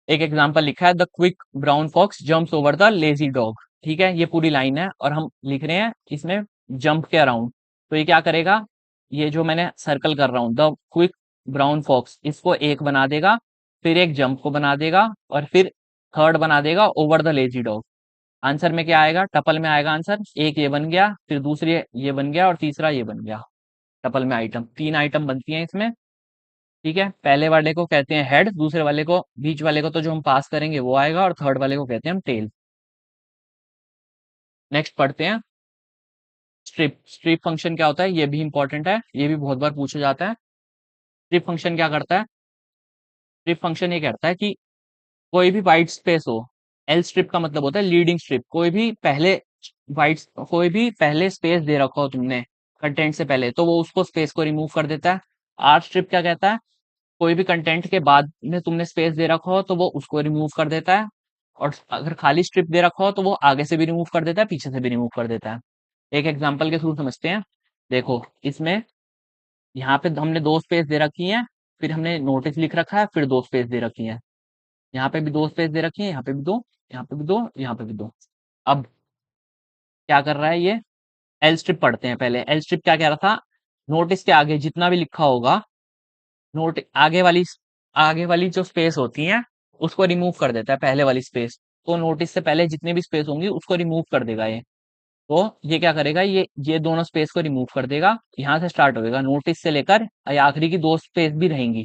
एक एग्जांपल लिखा है, the quick brown fox jumps over the lazy dog. ठीक है, ये पूरी लाइन है और हम लिख रहे हैं इसमें जंप के अराउंड। तो ये क्या करेगा? ये जो मैंने सर्कल कर रहा हूँ, द क्विक ब्राउन फॉक्स, इसको एक बना देगा, फिर एक जंप को बना देगा, और फिर थर्ड बना देगा over the lazy dog. Answer में क्या आएगा? टपल में आएगा आंसर। एक ये बन गया, फिर दूसरी ये बन गया, और तीसरा ये बन गया। टपल में आइटम, तीन आइटम बनती हैं इसमें। ठीक है, पहले वाले को कहते हैं हेड, दूसरे वाले को, बीच वाले को तो जो हम पास करेंगे वो आएगा, और थर्ड वाले को कहते हैं हम टेल। नेक्स्ट पढ़ते हैं स्ट्रिप। स्ट्रिप फंक्शन क्या होता है? ये भी इंपॉर्टेंट है, ये भी बहुत बार पूछा जाता है। स्ट्रिप फंक्शन क्या करता है? स्ट्रिप फंक्शन ये कहता है कि कोई भी वाइट स्पेस हो, एल स्ट्रिप का मतलब होता है लीडिंग स्ट्रिप, वाइट कोई भी पहले स्पेस दे रखा हो तुमने कंटेंट से पहले, तो वो उसको स्पेस को रिमूव कर देता है। आर स्ट्रिप क्या कहता है? कोई भी कंटेंट के बाद में तुमने स्पेस दे रखा हो तो वो उसको रिमूव कर देता है। और अगर खाली स्ट्रिप दे रखा हो तो वो आगे से भी रिमूव कर देता है, पीछे से भी रिमूव कर देता है। एक एग्जांपल के थ्रू समझते हैं। देखो, इसमें यहाँ पे हमने दो स्पेस दे रखी है, फिर हमने नोटिस लिख रखा है, फिर दो स्पेस दे रखी है। यहाँ पे भी दो स्पेस दे रखी है, यहाँ पे भी दो, यहाँ पे भी दो, यहाँ पे भी दो। अब क्या कर रहा है ये? एल स्ट्रिप पढ़ते हैं पहले। एल स्ट्रिप क्या कह रहा था? नोटिस के आगे जितना भी लिखा होगा, नोट आगे वाली जो स्पेस होती है उसको रिमूव कर देता है, पहले वाली स्पेस। तो नोटिस से पहले जितनी भी स्पेस होंगी उसको रिमूव कर देगा ये। तो ये क्या करेगा? ये दोनों स्पेस को रिमूव कर देगा। यहाँ से स्टार्ट होगा नोटिस से लेकर आखिरी की दो स्पेस भी रहेंगी।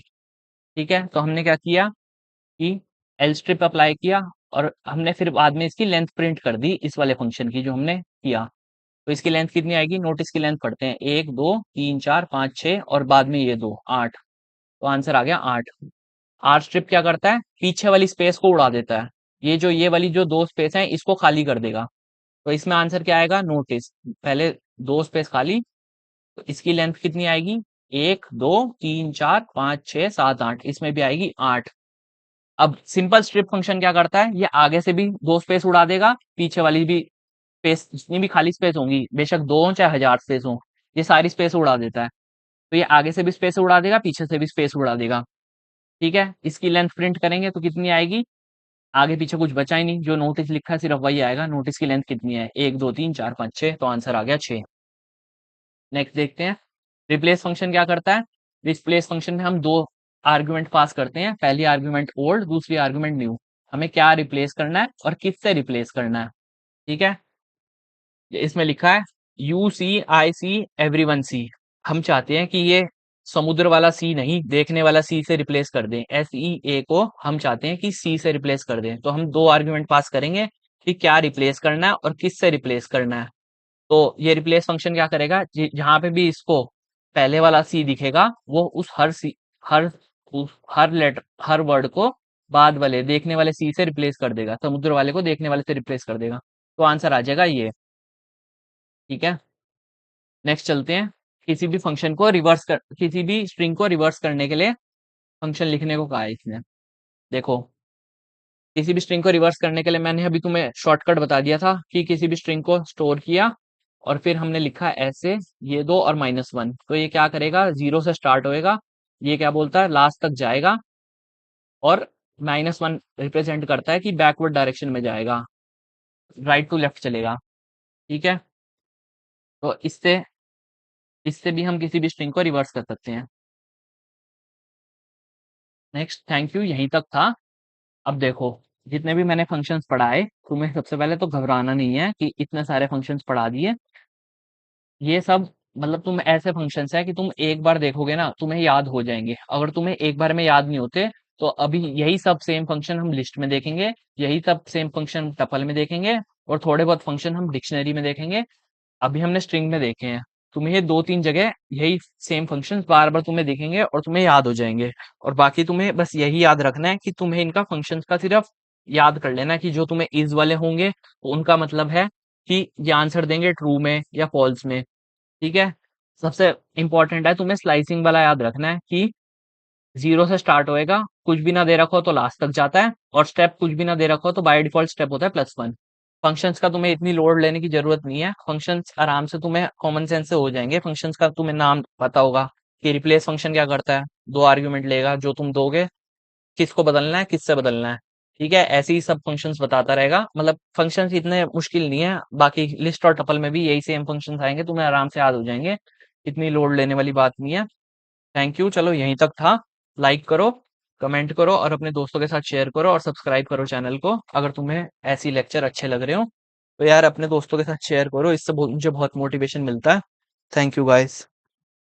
ठीक है, तो हमने क्या किया कि एल स्ट्रिप अप्लाई किया, और हमने फिर बाद में इसकी लेंथ प्रिंट कर दी इस वाले फंक्शन की जो हमने किया। तो इसकी लेंथ कितनी आएगी? नोटिस की लेंथ पढ़ते हैं, एक दो तीन चार पाँच छः, और बाद में ये दो, आठ। तो आंसर आ गया 8। आर स्ट्रिप क्या करता है? पीछे वाली स्पेस को उड़ा देता है। ये वाली जो दो स्पेस है इसको खाली कर देगा। तो इसमें आंसर क्या आएगा? नोटिस, पहले दो स्पेस खाली, तो इसकी लेंथ कितनी आएगी? एक दो तीन चार पाँच छः सात आठ, इसमें भी आएगी 8। अब सिंपल स्ट्रिप फंक्शन क्या करता है? ये आगे से भी दो स्पेस उड़ा देगा, पीछे वाली भी स्पेस, जितनी भी खाली स्पेस होंगी, बेशक दो हो चाहे हजार स्पेस हो, ये सारी स्पेस उड़ा देता है। तो ये आगे से भी स्पेस उड़ा देगा, पीछे से भी स्पेस उड़ा देगा। ठीक है, इसकी लेंथ प्रिंट करेंगे तो कितनी आएगी? आगे पीछे कुछ बचा ही नहीं, जो नोटिस लिखा है सिर्फ वही आएगा। नोटिस की लेंथ कितनी है? 1 2 3 4 5 6, तो आंसर आ गया 6। नेक्स्ट देखते हैं, रिप्लेस फंक्शन क्या करता है? रिप्लेस फंक्शन में हम दो आर्गुमेंट पास करते हैं, पहली आर्गुमेंट ओल्ड, दूसरी आर्गुमेंट न्यू। हमें क्या रिप्लेस करना है और किससे रिप्लेस करना है? ठीक है, इसमें लिखा है U C I C every one C. हम चाहते हैं कि ये समुद्र वाला सी नहीं, देखने वाला सी से रिप्लेस कर दें। एस ई ए को हम चाहते हैं कि सी से रिप्लेस कर दें, तो हम दो आर्गुमेंट पास करेंगे कि क्या रिप्लेस करना है और किस से रिप्लेस करना है। तो ये रिप्लेस फंक्शन क्या करेगा, जहां पे भी इसको पहले वाला सी दिखेगा, वो उस हर सी हर हर लेटर हर वर्ड को बाद वाले देखने वाले सी से रिप्लेस कर देगा, समुद्र वाले को देखने वाले से रिप्लेस कर देगा। तो आंसर आ जाएगा ये। ठीक है, नेक्स्ट चलते हैं। किसी भी स्ट्रिंग को रिवर्स करने के लिए फंक्शन लिखने को कहा है इसने। देखो, किसी भी स्ट्रिंग को रिवर्स करने के लिए मैंने अभी तुम्हें शॉर्टकट बता दिया था कि किसी भी स्ट्रिंग को स्टोर किया और फिर हमने लिखा ऐसे ये दो और -1, तो ये क्या करेगा? 0 से स्टार्ट होएगा, ये क्या बोलता है? लास्ट तक जाएगा, और -1 रिप्रेजेंट करता है कि बैकवर्ड डायरेक्शन में जाएगा, राइट टू लेफ्ट चलेगा। ठीक है, तो इससे इससे भी हम किसी भी स्ट्रिंग को रिवर्स कर सकते हैं। नेक्स्ट, थैंक यू, यहीं तक था। अब देखो, जितने भी मैंने फंक्शंस पढ़ाए, तुम्हें सबसे पहले तो घबराना नहीं है कि इतने सारे फंक्शंस पढ़ा दिए। ये सब मतलब तुम ऐसे फंक्शंस है कि तुम एक बार देखोगे ना तुम्हें याद हो जाएंगे। अगर तुम्हें एक बार में याद नहीं होते, तो अभी यही सब सेम फंक्शन हम लिस्ट में देखेंगे, यही सब सेम फंक्शन टपल में देखेंगे, और थोड़े बहुत फंक्शन हम डिक्शनरी में देखेंगे। अभी हमने स्ट्रिंग में देखे हैं। तुम्हें ये 2-3 जगह यही सेम फंक्शंस बार-बार तुम्हें दिखेंगे और तुम्हें याद हो जाएँगे। और बाकी तुम्हें बस यही याद रखना है कि तुम्हें इनका फंक्शंस का सिर्फ याद कर लेना है कि जो तुम्हें इस वाले होंगे, तो उनका मतलब है कि ये आंसर देंगे ट्रू में या फॉल्स में। ठीक है? सबसे इम्पोर्टेंट है तुम्हें स्लाइसिंग वाला याद रखना है कि 0 से स्टार्ट होएगा, कुछ भी ना दे रखा हो तो लास्ट तक जाता है, और स्टेप कुछ भी ना दे रखा हो तो बाय डिफॉल्ट स्टेप होता है +1। फंक्शंस का तुम्हें इतनी लोड लेने की जरूरत नहीं है, फंक्शंस आराम से तुम्हें कॉमन सेंस से हो जाएंगे। फंक्शंस का तुम्हें नाम पता होगा कि रिप्लेस फंक्शन क्या करता है, दो आर्ग्यूमेंट लेगा, जो तुम दोगे किसको बदलना है, किससे बदलना है। ठीक है, ऐसे ही सब फंक्शंस बताता रहेगा। मतलब फंक्शंस इतने मुश्किल नहीं है, बाकी लिस्ट और टपल में भी यही सेम फंक्शंस आएंगे, तुम्हें आराम से याद हो जाएंगे, इतनी लोड लेने वाली बात नहीं है। थैंक यू, चलो यहीं तक था। लाइक करो, कमेंट करो, और अपने दोस्तों के साथ शेयर करो, और सब्सक्राइब करो चैनल को। अगर तुम्हें ऐसी लेक्चर अच्छे लग रहे हो तो यार अपने दोस्तों के साथ शेयर करो, इससे मुझे बहुत मोटिवेशन मिलता है। Thank you guys.